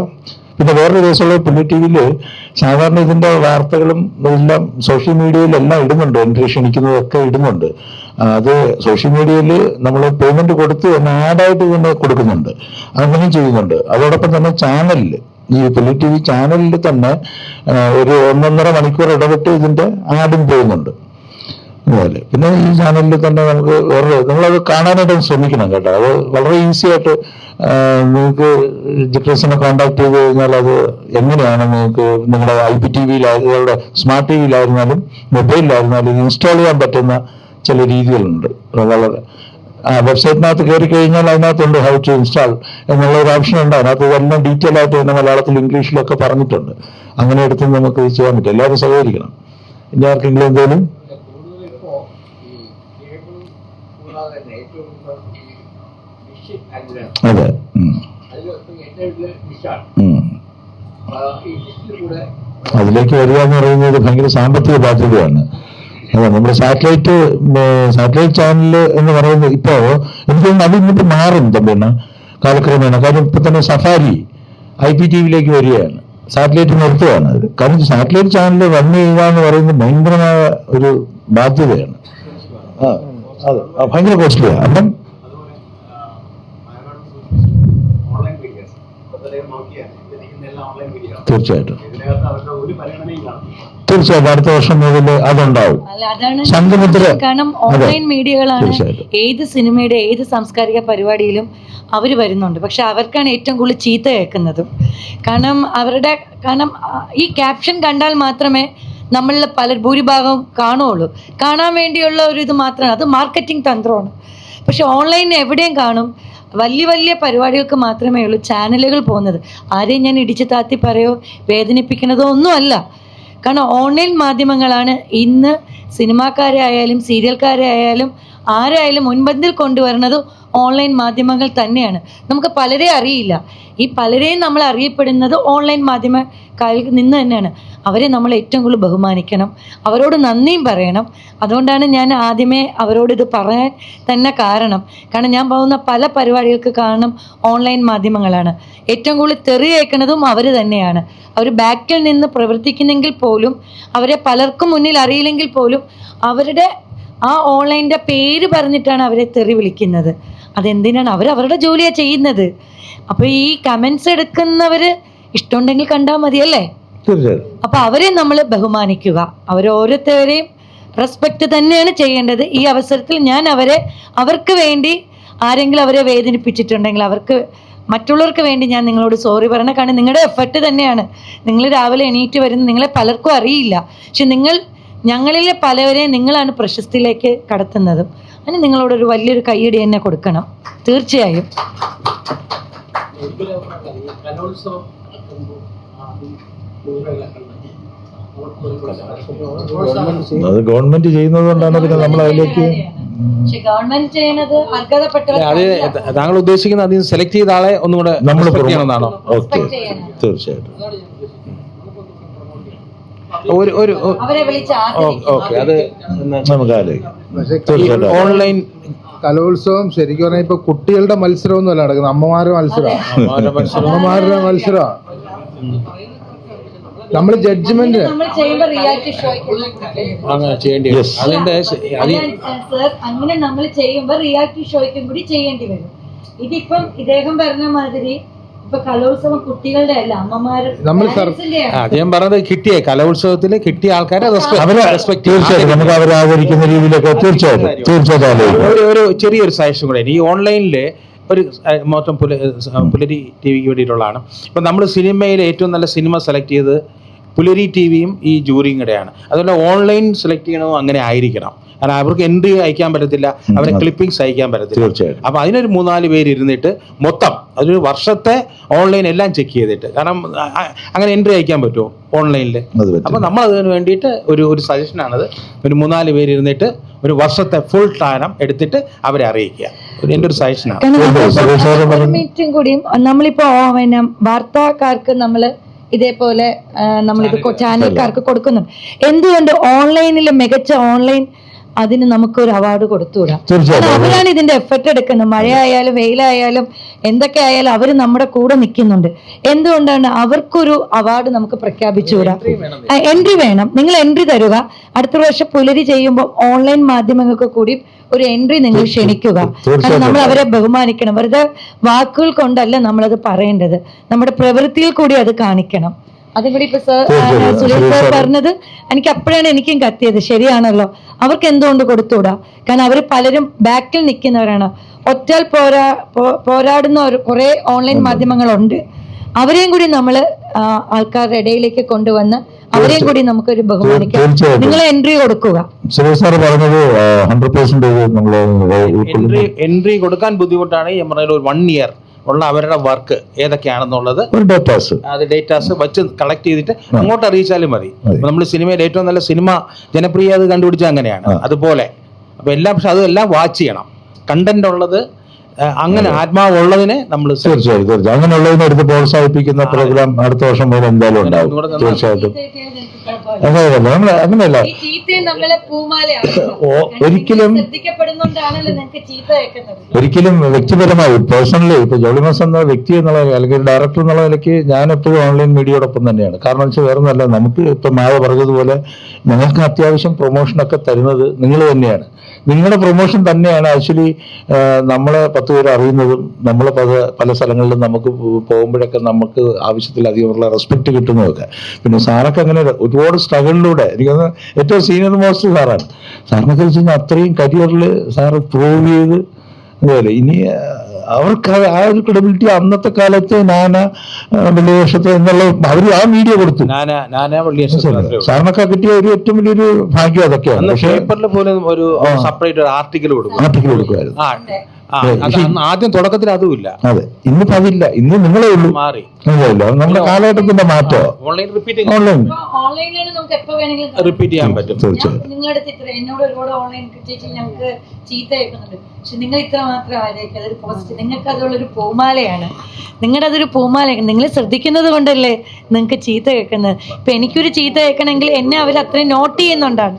പിന്നെ വേറൊരു കേസുള്ള ടി വിയിൽ സാധാരണ ഇതിന്റെ വാർത്തകളും എല്ലാം സോഷ്യൽ മീഡിയയിലെല്ലാം ഇടുന്നുണ്ട്, എൻട്രി ക്ഷണിക്കുന്നതൊക്കെ ഇടുന്നുണ്ട്. അത് സോഷ്യൽ മീഡിയയിൽ നമ്മൾ പേയ്മെന്റ് കൊടുത്ത് തന്നെ ആഡായിട്ട് തന്നെ കൊടുക്കുന്നുണ്ട്, അങ്ങനെയും ചെയ്യുന്നുണ്ട്. അതോടൊപ്പം തന്നെ ചാനലിൽ ഈ ടി വി ചാനലിൽ തന്നെ ഒരു 1.5 മണിക്കൂർ ഇടവിട്ട് ഇതിന്റെ ആഡും പോകുന്നുണ്ട്. അതുപോലെ പിന്നെ ഈ ചാനലിൽ തന്നെ നമുക്ക് നമ്മളത് കാണാനായിട്ട് ശ്രമിക്കണം കേട്ടോ. അത് വളരെ ഈസി ആയിട്ട് നിങ്ങൾക്ക് ജിറ്റേഴ്സിനെ കോണ്ടാക്ട് ചെയ്ത് കഴിഞ്ഞാൽ അത് എങ്ങനെയാണ് നിങ്ങൾക്ക് നിങ്ങളുടെ IPTV സ്മാർട്ട് ടി വിയിലായിരുന്നാലും മൊബൈലിലായിരുന്നാലും ഇത് ഇൻസ്റ്റാൾ ചെയ്യാൻ പറ്റുന്ന ചില രീതികളുണ്ട്. വളരെ വെബ്സൈറ്റിനകത്ത് കയറി കഴിഞ്ഞാൽ അതിനകത്തുണ്ട് ഹൗ ടു ഇൻസ്റ്റാൾ എന്നുള്ള ഒരു ഓപ്ഷൻ ഉണ്ട്. അതിനകത്ത് ഇതെല്ലാം ഡീറ്റെയിൽ ആയിട്ട് തന്നെ മലയാളത്തിൽ ഇംഗ്ലീഷിലൊക്കെ പറഞ്ഞിട്ടുണ്ട്. അങ്ങനെ എടുത്ത് നമുക്ക് ഇത് ചെയ്യാൻ പറ്റും. എല്ലാവരും സഹകരിക്കണം. ഇനി ആർക്കെങ്കിലും എന്തെങ്കിലും അതെ അതിലേക്ക് വരിക എന്ന് പറയുന്നത് ഭയങ്കര സാമ്പത്തിക ബാധ്യതയാണ്. അതെ നമ്മുടെ സാറ്റലൈറ്റ് ചാനൽ എന്ന് പറയുന്നത് ഇപ്പോ എനിക്ക് അതിന്നിപ്പോ മാറും തമ്പിണ്ണ കാലക്രമേണ. കാര്യം ഇപ്പൊ തന്നെ സഫാരി IPTV വരികയാണ്, സാറ്റലൈറ്റ് നിർത്തുകയാണ്. കാരണം സാറ്റലൈറ്റ് ചാനൽ റൺ ചെയ്യുക എന്ന് പറയുന്നത് ഭയങ്കരമായ ഒരു ബാധ്യതയാണ്. അതെ ഭയങ്കര കോസ്റ്റ്ലിയാണ്. അപ്പം തീർച്ചയായിട്ടും അടുത്ത വർഷം മുതൽ അതുണ്ടാവും. കാരണം ഓൺലൈൻ മീഡിയകളാണ് ഏത് സിനിമയുടെ ഏത് സാംസ്കാരിക പരിപാടിയിലും അവർ വരുന്നുണ്ട്. പക്ഷെ അവർക്കാണ് ഏറ്റവും കൂടുതൽ ചീത്ത കേൾക്കുന്നതും. കാരണം ഈ ക്യാപ്ഷൻ കണ്ടാൽ മാത്രമേ നമ്മളിൽ ഭൂരിഭാഗം കാണുള്ളൂ. കാണാൻ വേണ്ടിയുള്ള ഒരു ഇത് മാത്രമാണ്, അത് മാർക്കറ്റിംഗ് തന്ത്രമാണ്. പക്ഷെ ഓൺലൈനിൽ എവിടെയും കാണും. വലിയ പരിപാടികൾക്ക് മാത്രമേ ഉള്ളൂ ചാനലുകൾ പോകുന്നത്. ആരെയും ഞാൻ ഇടിച്ചു താത്തി പറയോ വേദനിപ്പിക്കുന്നതോ ഒന്നുമല്ല. കാരണം ഓൺലൈൻ മാധ്യമങ്ങളാണ് ഇന്ന് സിനിമാക്കാരെ ആയാലും സീരിയൽക്കാരെ ആയാലും ആരായാലും മുൻപന്തിൽ കൊണ്ടുവരുന്നത് ഓൺലൈൻ മാധ്യമങ്ങൾ തന്നെയാണ്. നമുക്ക് പലരെ അറിയില്ല. ഈ പലരെയും നമ്മൾ അറിയപ്പെടുന്നത് ഓൺലൈൻ മാധ്യമക്കാരിൽ നിന്ന് തന്നെയാണ്. അവരെ നമ്മൾ ഏറ്റവും കൂടുതൽ ബഹുമാനിക്കണം, അവരോട് നന്ദിയും പറയണം. അതുകൊണ്ടാണ് ഞാൻ ആദ്യമേ അവരോട് ഇത് പറയാൻ തന്നെ കാരണം ഞാൻ പോകുന്ന പല പരിപാടികൾക്ക് കാരണം ഓൺലൈൻ മാധ്യമങ്ങളാണ്. ഏറ്റവും കൂടുതൽ തെറി കേൾക്കുന്നതും അവർ തന്നെയാണ്. അവർ ബാക്കിൽ നിന്ന് പ്രവർത്തിക്കുന്നെങ്കിൽ പോലും, അവരെ പലർക്കും മുന്നിൽ അറിയില്ലെങ്കിൽ പോലും അവരുടെ ആ ഓൺലൈൻ്റെ പേര് പറഞ്ഞിട്ടാണ് അവരെ തെറി വിളിക്കുന്നത്. അതെന്തിനാണ്? അവരുടെ ജോലിയാണ് ചെയ്യുന്നത്. അപ്പോൾ ഈ കമൻസ് എടുക്കുന്നവർ ഇഷ്ടമുണ്ടെങ്കിൽ കണ്ടാൽ മതിയല്ലേ? തീർച്ചയായിട്ടും. അപ്പോൾ അവരെ നമ്മൾ ബഹുമാനിക്കുക, അവരോരോരുത്തരെയും റെസ്പെക്റ്റ് തന്നെയാണ് ചെയ്യേണ്ടത്. ഈ അവസരത്തിൽ ഞാൻ അവർക്ക് വേണ്ടി ആരെങ്കിലും അവരെ വേദനിപ്പിച്ചിട്ടുണ്ടെങ്കിൽ മറ്റുള്ളവർക്ക് വേണ്ടി ഞാൻ നിങ്ങളോട് സോറി പറയണം. കാരണം നിങ്ങളുടെ എഫർട്ട് തന്നെയാണ്. നിങ്ങൾ രാവിലെ എണീറ്റ് വരുന്ന നിങ്ങളെ പലർക്കും അറിയില്ല. പക്ഷെ ഞങ്ങളിലെ പലവരെയും നിങ്ങളാണ് പ്രശസ്തിയിലേക്ക് കടത്തുന്നതും. അതിന് നിങ്ങളോടൊരു വലിയൊരു കയ്യടി തന്നെ കൊടുക്കണം. തീർച്ചയായും കലോത്സവം അത് ഗവൺമെന്റ് ചെയ്യുന്നത് കൊണ്ടാണ് പിന്നെ നമ്മൾ അതിലേക്ക് പക്ഷെ ഗവൺമെന്റ് ചെയ്യുന്നത് അത് അർഹതപ്പെട്ടവർ താങ്കൾ ഉദ്ദേശിക്കുന്ന അതിൽ സെലക്ട് ചെയ്ത ആളെ ഒന്നുകൂടെ നമ്മൾ respect ചെയ്യണമെന്നാണോ? ഓക്കെ, തീർച്ചയായിട്ടും. അവരെ വിളിച്ച് ഓക്കെ, അത് നമുക്ക് ആലോചിക്കാം. പക്ഷേ തീർച്ചയായിട്ടും. ഓൺലൈൻ കലോത്സവം ശരിക്കും പറഞ്ഞാൽ ഇപ്പൊ കുട്ടികളുടെ മത്സരമൊന്നും അല്ല നടക്കുന്നത്, അമ്മമാരുടെ മത്സരമാണ്. അമ്മമാരുടെ മത്സരമാണ്. നമ്മൾ ജഡ്ജ്മെന്റ് നമ്മൾ ചെയ്യുമ്പോൾ റിയാലിറ്റി ഷോയ്ക്ക് അങ്ങനെ ചെയ്യേണ്ടി വരും. Yes. അതിന്റെ സർ, അങ്ങനെ നമ്മൾ ചെയ്യുമ്പോൾ റിയാലിറ്റി ഷോയ്ക്കും കൂടി ചെയ്യേണ്ടി വരും. ഇതിപ്പം ഇദ്ദേഹം പറഞ്ഞ മാതിരി ഇപ്പൊ കലോത്സവം കുട്ടികളുടെ അല്ല, നമ്മൾ അദ്ദേഹം പറഞ്ഞത് കിട്ടിയ കലോത്സവത്തിൽ കിട്ടിയ ആൾക്കാരെ തീർച്ചയായിട്ടും നമുക്ക് അവരെ ആദരിക്കുന്ന രീതിയിലൊക്കെ തീർച്ചയായിട്ടും ഒരു ചെറിയൊരു സജഷൻ കൂടെ. ഈ ഓൺലൈനിൽ ഒരു മൊത്തം പുലരി ടി വിക്ക് വേണ്ടിയിട്ടുള്ളതാണ്. ഇപ്പം നമ്മൾ സിനിമയിൽ ഏറ്റവും നല്ല സിനിമ സെലക്ട് ചെയ്ത് പുലരി ടി വിയും ഈ ജൂറിയും കൂടെയാണ്. അതുപോലെ ഓൺലൈൻ സെലക്ട് ചെയ്യണമോ അങ്ങനെ ആയിരിക്കണം. കാരണം അവർക്ക് എൻട്രി അയക്കാൻ പറ്റത്തില്ല, അവരെ ക്ലിപ്പിംഗ്സ് അയക്കാൻ പറ്റത്തില്ല. തീർച്ചയായിട്ടും. അപ്പോൾ അതിനൊരു 3-4 പേര് ഇരുന്നിട്ട് മൊത്തം അതൊരു വർഷത്തെ ഓൺലൈൻ എല്ലാം ചെക്ക് ചെയ്തിട്ട്, കാരണം അങ്ങനെ എൻട്രി അയക്കാൻ പറ്റുമോ ഓൺലൈനിൽ? അപ്പോൾ നമ്മൾ അതിന് വേണ്ടിയിട്ട് ഒരു സജഷനാണത്. ഒരു 3-4 പേര് ഇരുന്നിട്ട് ഒരു വർഷത്തെ ഫുൾ ടാനം എടുത്തിട്ട് അവരെ അറിയിക്കുക. എൻ്റെ ഒരു സജഷനാണ്. മീറ്റും കൂടിയും നമ്മളിപ്പോ പിന്നെ വാർത്താക്കാർക്ക് നമ്മൾ ഇതേപോലെ നമ്മളിത് ചാനൽക്കാർക്ക് കൊടുക്കുന്നുണ്ട്. എന്തുകൊണ്ട് ഓൺലൈനിൽ മികച്ച ഓൺലൈൻ അതിന് നമുക്കൊരു അവാർഡ് കൊടുത്തുകൂടാ? അവരാണ് ഇതിന്റെ എഫർട്ട് എടുക്കുന്നത്. മഴയായാലും വെയിലായാലും എന്തൊക്കെ ആയാലും അവർ നമ്മുടെ കൂടെ നിൽക്കുന്നുണ്ട്. എന്തുകൊണ്ടാണ് അവർക്കൊരു അവാർഡ് നമുക്ക് പ്രഖ്യാപിച്ചുകൂടാ? എൻട്രി വേണം. നിങ്ങൾ എൻട്രി തരുക. അടുത്ത പ്രാവശ്യം പുലരി ചെയ്യുമ്പോൾ ഓൺലൈൻ മാധ്യമങ്ങൾക്ക് കൂടി ഒരു എൻട്രി നിങ്ങൾ ക്ഷണിക്കുക. കാരണം നമ്മൾ അവരെ ബഹുമാനിക്കണം. വെറുതെ വാക്കുകൾ കൊണ്ടല്ല നമ്മളത് പറയേണ്ടത്, നമ്മുടെ പ്രവൃത്തിയിൽ കൂടി അത് കാണിക്കണം. അതും കൂടി ഇപ്പൊ സുരേഷ് സാർ പറഞ്ഞത് എനിക്കും കത്തിയത് ശരിയാണല്ലോ. അവർക്ക് എന്തുകൊണ്ട് കൊടുത്തുകൂടാ? കാരണം അവർ പലരും ബാക്കിൽ നിൽക്കുന്നവരാണ്. ഒറ്റാൽ പോരാടുന്ന കുറെ ഓൺലൈൻ മാധ്യമങ്ങളുണ്ട്. അവരെയും കൂടി നമ്മൾ ആൾക്കാരുടെ ഇടയിലേക്ക് കൊണ്ടുവന്ന് അവരെയും കൂടി നമുക്കൊരു ബഹുമാനിക്കാം. നിങ്ങൾ എൻട്രി കൊടുക്കുക. എൻട്രി കൊടുക്കാൻ ബുദ്ധിമുട്ടാണ്. ഈ പറഞ്ഞ ഒരു 1 ഇയർ ഉള്ള അവരുടെ വർക്ക് ഏതൊക്കെയാണെന്നുള്ളത് അത് ഡേറ്റാസ് വെച്ച് കളക്ട് ചെയ്തിട്ട് അങ്ങോട്ട് അറിയിച്ചാലും മതി. നമ്മൾ സിനിമയിൽ ഏറ്റവും നല്ല സിനിമ ജനപ്രിയ അത് കണ്ടുപിടിച്ചാൽ അങ്ങനെയാണ്. അതുപോലെ അപ്പോൾ പക്ഷെ അതെല്ലാം വാച്ച് ചെയ്യണം. കണ്ടന്റ് ഉള്ളത് അങ്ങനെ ആത്മാവുള്ളതിനെ നമ്മൾ തീർച്ചയായിട്ടും അങ്ങനെയുള്ളതിനെ എടുത്ത് പ്രോത്സാഹിപ്പിക്കുന്ന പ്രോഗ്രാം അടുത്ത വർഷം മുതൽ എന്തായാലും ഉണ്ടാവും. തീർച്ചയായിട്ടും അങ്ങനെയല്ല, ഒരിക്കലും വ്യക്തിപരമായി പേഴ്സണലി ഇപ്പൊ ജോളിമോസ് എന്ന വ്യക്തി എന്നുള്ള അല്ലെങ്കിൽ ഡയറക്ടർ എന്നുള്ള നിലയ്ക്ക് ഞാൻ എപ്പോഴും ഓൺലൈൻ മീഡിയയോടൊപ്പം തന്നെയാണ്. കാരണം വെച്ചാൽ വേറെ ഒന്നല്ല, നമുക്ക് ഇപ്പൊ മായ പറഞ്ഞതുപോലെ ഞങ്ങൾക്ക് അത്യാവശ്യം പ്രൊമോഷനൊക്കെ തരുന്നത് നിങ്ങൾ തന്നെയാണ്. നിങ്ങളുടെ പ്രൊമോഷൻ തന്നെയാണ് ആക്ച്വലി നമ്മളെ 10 പേര് അറിയുന്നതും നമ്മൾ പല സ്ഥലങ്ങളിലും നമുക്ക് പോകുമ്പോഴൊക്കെ നമുക്ക് ആവശ്യത്തിലധികമുള്ള റെസ്പെക്ട് കിട്ടുന്നതൊക്കെ. പിന്നെ സാറൊക്കെ അങ്ങനെ ഒരുപാട് സ്ട്രഗിളിലൂടെ എനിക്കൊന്ന് ഏറ്റവും സീനിയർ മോസ്റ്റ് സാറാണ്. സാറിനൊക്കെ വെച്ച് കഴിഞ്ഞാൽ അത്രയും കരിയറിൽ സാറ് പ്രൂവ് ചെയ്ത് അതുപോലെ ഇനി അവർക്ക് ആ ഒരു ക്രെഡിബിലിറ്റി അന്നത്തെ കാലത്ത് വലിയ വർഷത്തെ എന്നുള്ള അവർ ആ മീഡിയ കൊടുത്തു. സാറിനൊക്കെ കിട്ടിയ ഒരു ഏറ്റവും വലിയൊരു ഭാഗ്യം അതൊക്കെയാണ്. പേപ്പറിൽ പോലും ഒരു സെപ്പറേറ്റ് ആർട്ടിക്കിൾ കൊടുക്കുമായിരുന്നു. അന്ന് ആദ്യം തുടക്കത്തിൽ അതുമില്ല, അതെ, ഇന്നിപ്പോ അതില്ല. ഇന്ന് നിങ്ങളേ ഉള്ളൂ, മാറി. അതല്ലോ നമ്മുടെ കാലഘട്ടത്തിന്റെ മാറ്റമോ. ഓൺലൈൻ റിപ്പീറ്റിംഗ്, ഓൺലൈൻ ഓൺലൈനിലാണ് നമുക്ക് എപ്പോ വേണമെങ്കിലും റിപ്പീറ്റ് ചെയ്യാൻ പറ്റും. തീർച്ചയായും. നിങ്ങളുടെ അടുത്ത് ഇത്ര എന്നോട് ഒരുപാട് ഓൺലൈൻ ചേച്ചി ഞങ്ങൾക്ക് ചീത്ത കേൾക്കുന്നുണ്ട്, പക്ഷെ നിങ്ങൾ ഇത്ര മാത്രം ആയിരിക്കും അതൊരു പോസിറ്റീവ്. നിങ്ങൾക്ക് അതുള്ളൊരു പൂമാലയാണ്, നിങ്ങളുടെ അതൊരു പൂമാലയാണ്. നിങ്ങൾ ശ്രദ്ധിക്കുന്നത് കൊണ്ടല്ലേ നിങ്ങൾക്ക് ചീത്ത കേൾക്കുന്നത്. ഇപ്പം എനിക്കൊരു ചീത്ത കേൾക്കണമെങ്കിൽ എന്നെ അവർ അത്രയും നോട്ട് ചെയ്യുന്നുണ്ടാണ്.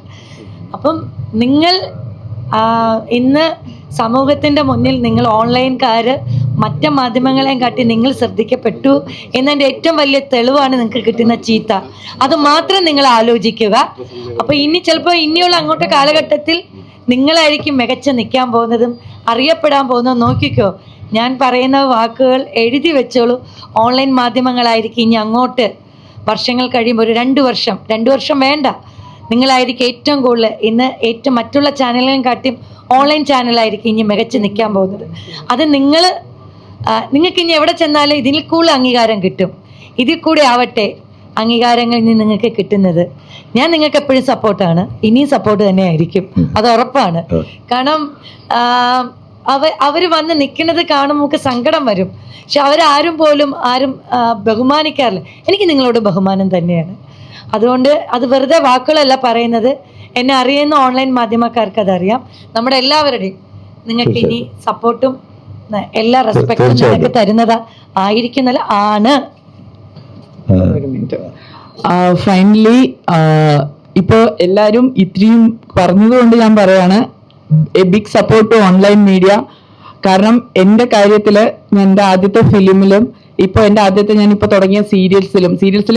അപ്പം നിങ്ങൾ ഇന്ന് സമൂഹത്തിൻ്റെ മുന്നിൽ നിങ്ങൾ ഓൺലൈൻകാർ മറ്റ് മാധ്യമങ്ങളെയും കാട്ടി നിങ്ങൾ ശ്രദ്ധിക്കപ്പെട്ടു എന്നതിൻ്റെ ഏറ്റവും വലിയ തെളിവാണ് നിങ്ങൾക്ക് കിട്ടുന്ന ചീത്ത. അത് മാത്രം നിങ്ങൾ ആലോചിക്കുക. അപ്പോൾ ഇനി ചിലപ്പോൾ ഇനിയുള്ള അങ്ങോട്ട് കാലഘട്ടത്തിൽ നിങ്ങളായിരിക്കും മികച്ച നിൽക്കാൻ പോകുന്നതും അറിയപ്പെടാൻ പോകുന്നതും. നോക്കിക്കോ, ഞാൻ പറയുന്ന വാക്കുകൾ എഴുതി വെച്ചോളൂ. ഓൺലൈൻ മാധ്യമങ്ങളായിരിക്കും ഇനി അങ്ങോട്ട് വർഷങ്ങൾ കഴിയുമ്പോൾ ഒരു 2 വർഷം വേണ്ട, നിങ്ങളായിരിക്കും ഏറ്റവും കൂടുതൽ ഇന്ന് ഏറ്റവും മറ്റുള്ള ചാനലുകളും കാട്ടിയും ഓൺലൈൻ ചാനലായിരിക്കും ഇനി മികച്ച് നിൽക്കാൻ പോകുന്നത്. അത് നിങ്ങൾക്ക് ഇനി എവിടെ ചെന്നാലും ഇതിൽ കൂടുതൽ അംഗീകാരം കിട്ടും. ഇതിൽ കൂടെ ആവട്ടെ അംഗീകാരങ്ങൾ ഇനി നിങ്ങൾക്ക് കിട്ടുന്നത്. ഞാൻ നിങ്ങൾക്ക് എപ്പോഴും സപ്പോർട്ടാണ്, ഇനിയും സപ്പോർട്ട് തന്നെ ആയിരിക്കും, അത് ഉറപ്പാണ്. കാരണം അവർ വന്ന് നിൽക്കുന്നത് കാണുമ്പോൾ നമുക്ക് സങ്കടം വരും, പക്ഷെ അവരാരും ബഹുമാനിക്കാറില്ല. എനിക്ക് നിങ്ങളോട് ബഹുമാനം തന്നെയാണ്. അതുകൊണ്ട് അത് വെറുതെ വാക്കുകളല്ല പറയുന്നത്. എന്നെ അറിയുന്ന ഓൺലൈൻ മാധ്യമക്കാർക്ക് അതറിയാം. നമ്മുടെ എല്ലാവരുടെയും നിങ്ങൾക്ക് ഇനി സപ്പോർട്ടും എല്ലാ റെസ്പെക്റ്റും നിങ്ങൾക്ക് തരുന്നതാ ആയിരിക്കുന്നല്ല ആണ്. ഫൈനലി ഇപ്പോൾ എല്ലാവരും ഇത്രയും പറഞ്ഞതുകൊണ്ട് ഞാൻ പറയാണ്, a big support to online media. കാരണം എൻ്റെ കാര്യത്തിൽ എൻ്റെ ആദ്യത്തെ ഫിലിമിലും ഇപ്പോൾ എൻ്റെ ആദ്യത്തെ ഞാനിപ്പോൾ തുടങ്ങിയ സീരിയൽസിലും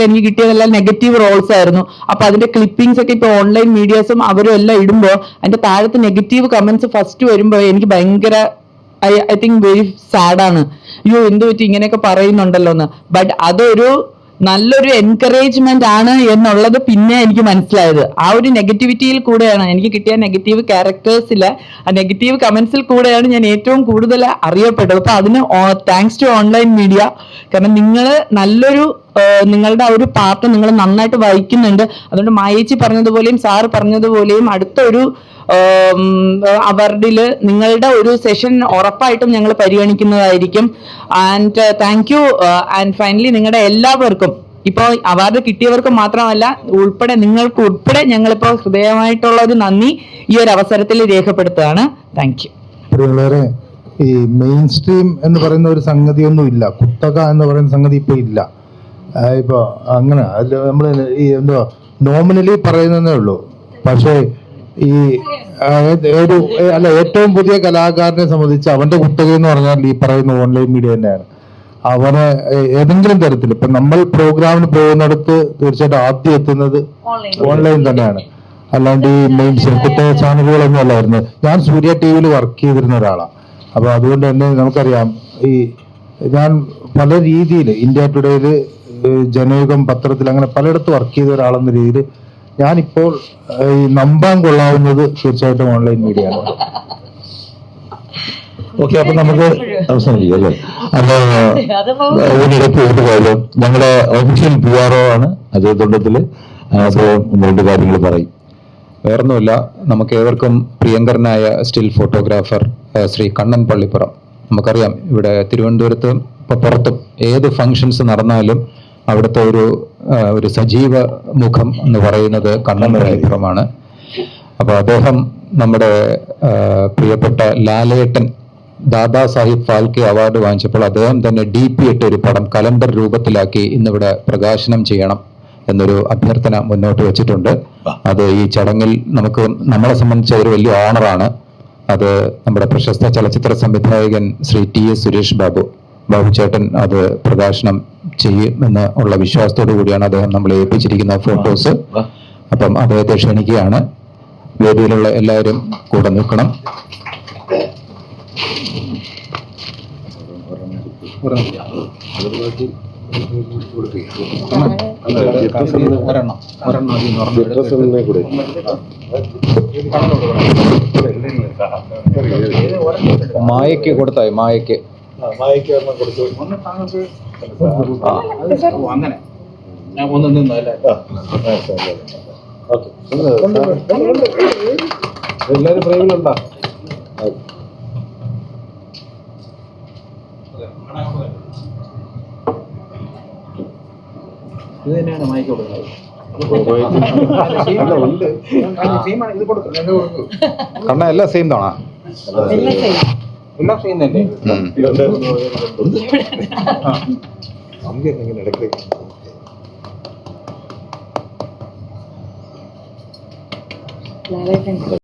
എനിക്ക് കിട്ടിയതെല്ലാം നെഗറ്റീവ് റോൾസ് ആയിരുന്നു. അപ്പോൾ അതിൻ്റെ ക്ലിപ്പിംഗ്സ് ഒക്കെ ഇപ്പോൾ ഓൺലൈൻ മീഡിയാസും അവരും എല്ലാം ഇടുമ്പോൾ അതിൻ്റെ താഴത്ത് നെഗറ്റീവ് കമൻസ് ഫസ്റ്റ് വരുമ്പോൾ എനിക്ക് ഭയങ്കര ഐ തിങ്ക് വെരി സാഡാണ്. അയ്യോ എന്ത് പറ്റി ഇങ്ങനെയൊക്കെ പറയുന്നുണ്ടല്ലോ എന്ന്. ബട്ട് അതൊരു നല്ലൊരു എൻകറേജ്മെന്റ് ആണ് എന്നുള്ളത് പിന്നെ എനിക്ക് മനസ്സിലായത്. ആ ഒരു നെഗറ്റിവിറ്റിയിൽ കൂടെയാണ് എനിക്ക് കിട്ടിയ നെഗറ്റീവ് ക്യാരക്ടേഴ്സിലെ ആ നെഗറ്റീവ് കമന്റ്സിൽ കൂടെയാണ് ഞാൻ ഏറ്റവും കൂടുതൽ അറിയപ്പെട്ടത്. അപ്പൊ അതിന് താങ്ക്സ് ടു ഓൺലൈൻ മീഡിയ. കാരണം നിങ്ങൾ നല്ലൊരു നിങ്ങളുടെ ആ ഒരു പാർട്ട് നിങ്ങൾ നന്നായിട്ട് വഹിക്കുന്നുണ്ട്. അതുകൊണ്ട് മായേച്ചി പറഞ്ഞതുപോലെയും സാറ് പറഞ്ഞതുപോലെയും അടുത്തൊരു അവാർഡിൽ നിങ്ങളുടെ ഒരു സെഷൻ ഉറപ്പായിട്ടും ഞങ്ങൾ പരിഗണിക്കുന്നതായിരിക്കും. And thank you. And finally നിങ്ങളുടെ എല്ലാവർക്കും ഇപ്പോൾ അവാർഡ് കിട്ടിയവർക്ക് മാത്രമല്ല ഉൾപ്പെടെ നിങ്ങൾക്ക് ഉൾപ്പെടെ ഞങ്ങളിപ്പോൾ ഹൃദയമായിട്ടുള്ള ഒരു നന്ദി ഈ ഒരു അവസരത്തിൽ രേഖപ്പെടുത്തുകയാണ്. Thank you. വളരെ ഈ മെയിൻ സ്ട്രീം എന്ന് പറയുന്ന ഒരു സംഗതിയൊന്നും ഇല്ല, കുത്തക എന്ന് പറയുന്ന സംഗതി ഇപ്പോൾ ഇല്ല. ഇപ്പോൾ അങ്ങനെ അതിൽ നമ്മൾ ഈ എന്തോ നോമിനലി പറയുന്നതേ ഉള്ളൂ. പക്ഷേ ഈ ഏറ്റവും പുതിയ കലാകാരനെ സംബന്ധിച്ച് അവന്റെ കുത്തക എന്ന് പറഞ്ഞാൽ ഈ പറയുന്ന ഓൺലൈൻ മീഡിയ തന്നെയാണ്. അവനെ ഏതെങ്കിലും തരത്തിൽ ഇപ്പൊ നമ്മൾ പ്രോഗ്രാമിന് പോകുന്നിടത്ത് തീർച്ചയായിട്ടും ആദ്യം എത്തുന്നത് ഓൺലൈൻ തന്നെയാണ്. അല്ലാണ്ട് ഈ മെയിൻ കുത്തക ചാനലുകളൊന്നും അല്ലായിരുന്നു. ഞാൻ സൂര്യ ടി.വിയിൽ വർക്ക് ചെയ്തിരുന്ന ഒരാളാണ്. അപ്പൊ അതുകൊണ്ട് തന്നെ നമുക്കറിയാം, ഈ ഞാൻ പല രീതിയിൽ ഇന്ത്യ ടുഡേയിൽ, ജനയുഗം പത്രത്തിൽ അങ്ങനെ പലയിടത്ത് വർക്ക് ചെയ്ത ഒരാളെന്ന രീതിയിൽ ഞാനിപ്പോൾ ഈ നമ്പാൻ കൊള്ളാവുന്നത് തീർച്ചയായിട്ടും ഓൺലൈൻ മീഡിയ ആണ്. ഓക്കെ, അപ്പൊ നമുക്ക് അവസാനിപ്പിക്കാം അല്ലേ? അപ്പൊ ഇതിനിടയ്ക്ക് ഒരു കാര്യം, ഞങ്ങളുടെ ഒഫീഷ്യൽ PR ആണ് അജയ് തൊണ്ടത്തില്. അപ്പോൾ 1-2 കാര്യങ്ങൾ പറയും. വേറൊന്നുമില്ല, നമുക്ക് ഏവർക്കും പ്രിയങ്കരനായ സ്റ്റിൽ ഫോട്ടോഗ്രാഫർ ശ്രീ കണ്ണൻ പള്ളിപ്പുറം. നമുക്കറിയാം ഇവിടെ തിരുവനന്തപുരത്ത് ഇപ്പൊ പുറത്തും ഏത് ഫങ്ഷൻസ് നടന്നാലും അവിടുത്തെ ഒരു സജീവ മുഖം എന്ന് പറയുന്നത് കണ്ണൻ പള്ളിപ്പുറമാണ്. അപ്പൊ അദ്ദേഹം നമ്മുടെ പ്രിയപ്പെട്ട ലാലേട്ടൻ ദാദാ സാഹിബ് ഫാൽക്കെ അവാർഡ് വാങ്ങിച്ചപ്പോൾ അദ്ദേഹം തന്നെ DP ഇട്ട ഒരു പടം കലണ്ടർ രൂപത്തിലാക്കി ഇന്നിവിടെ പ്രകാശനം ചെയ്യണം എന്നൊരു അഭ്യർത്ഥന മുന്നോട്ട് വെച്ചിട്ടുണ്ട്. അത് ഈ ചടങ്ങിൽ നമ്മളെ സംബന്ധിച്ച ഒരു വലിയ ഓണറാണ്. അത് നമ്മുടെ പ്രശസ്ത ചലച്ചിത്ര സംവിധായകൻ ശ്രീ TS സുരേഷ് ബാബു ചേട്ടൻ അത് പ്രകാശനം ചെയ്യുമെന്ന് ഉള്ള വിശ്വാസത്തോടു കൂടിയാണ് അദ്ദേഹം നമ്മളെ ഏൽപ്പിച്ചിരിക്കുന്ന ഫോട്ടോസ്. അപ്പം അദ്ദേഹത്തെ ക്ഷണിക്കുകയാണ്. വേദിയിലുള്ള എല്ലാവരും കൂടെ നിൽക്കണം. മായയ്ക്ക് കൊടുത്തായി, മായയ്ക്ക് അങ്ങനെ ഞാൻ ഒന്ന് നിന്നല്ലേ. എല്ലാവരും ഫ്രെയിമിലുണ്ടോ? ഇത് തന്നെയാണ് മൈക്ക് കൊടുക്കുന്നത്. കണ്ണ എല്ലാം സെയിം താണോ? എല്ലാം സെയിം തന്നെ. ലാലേട്ടൻ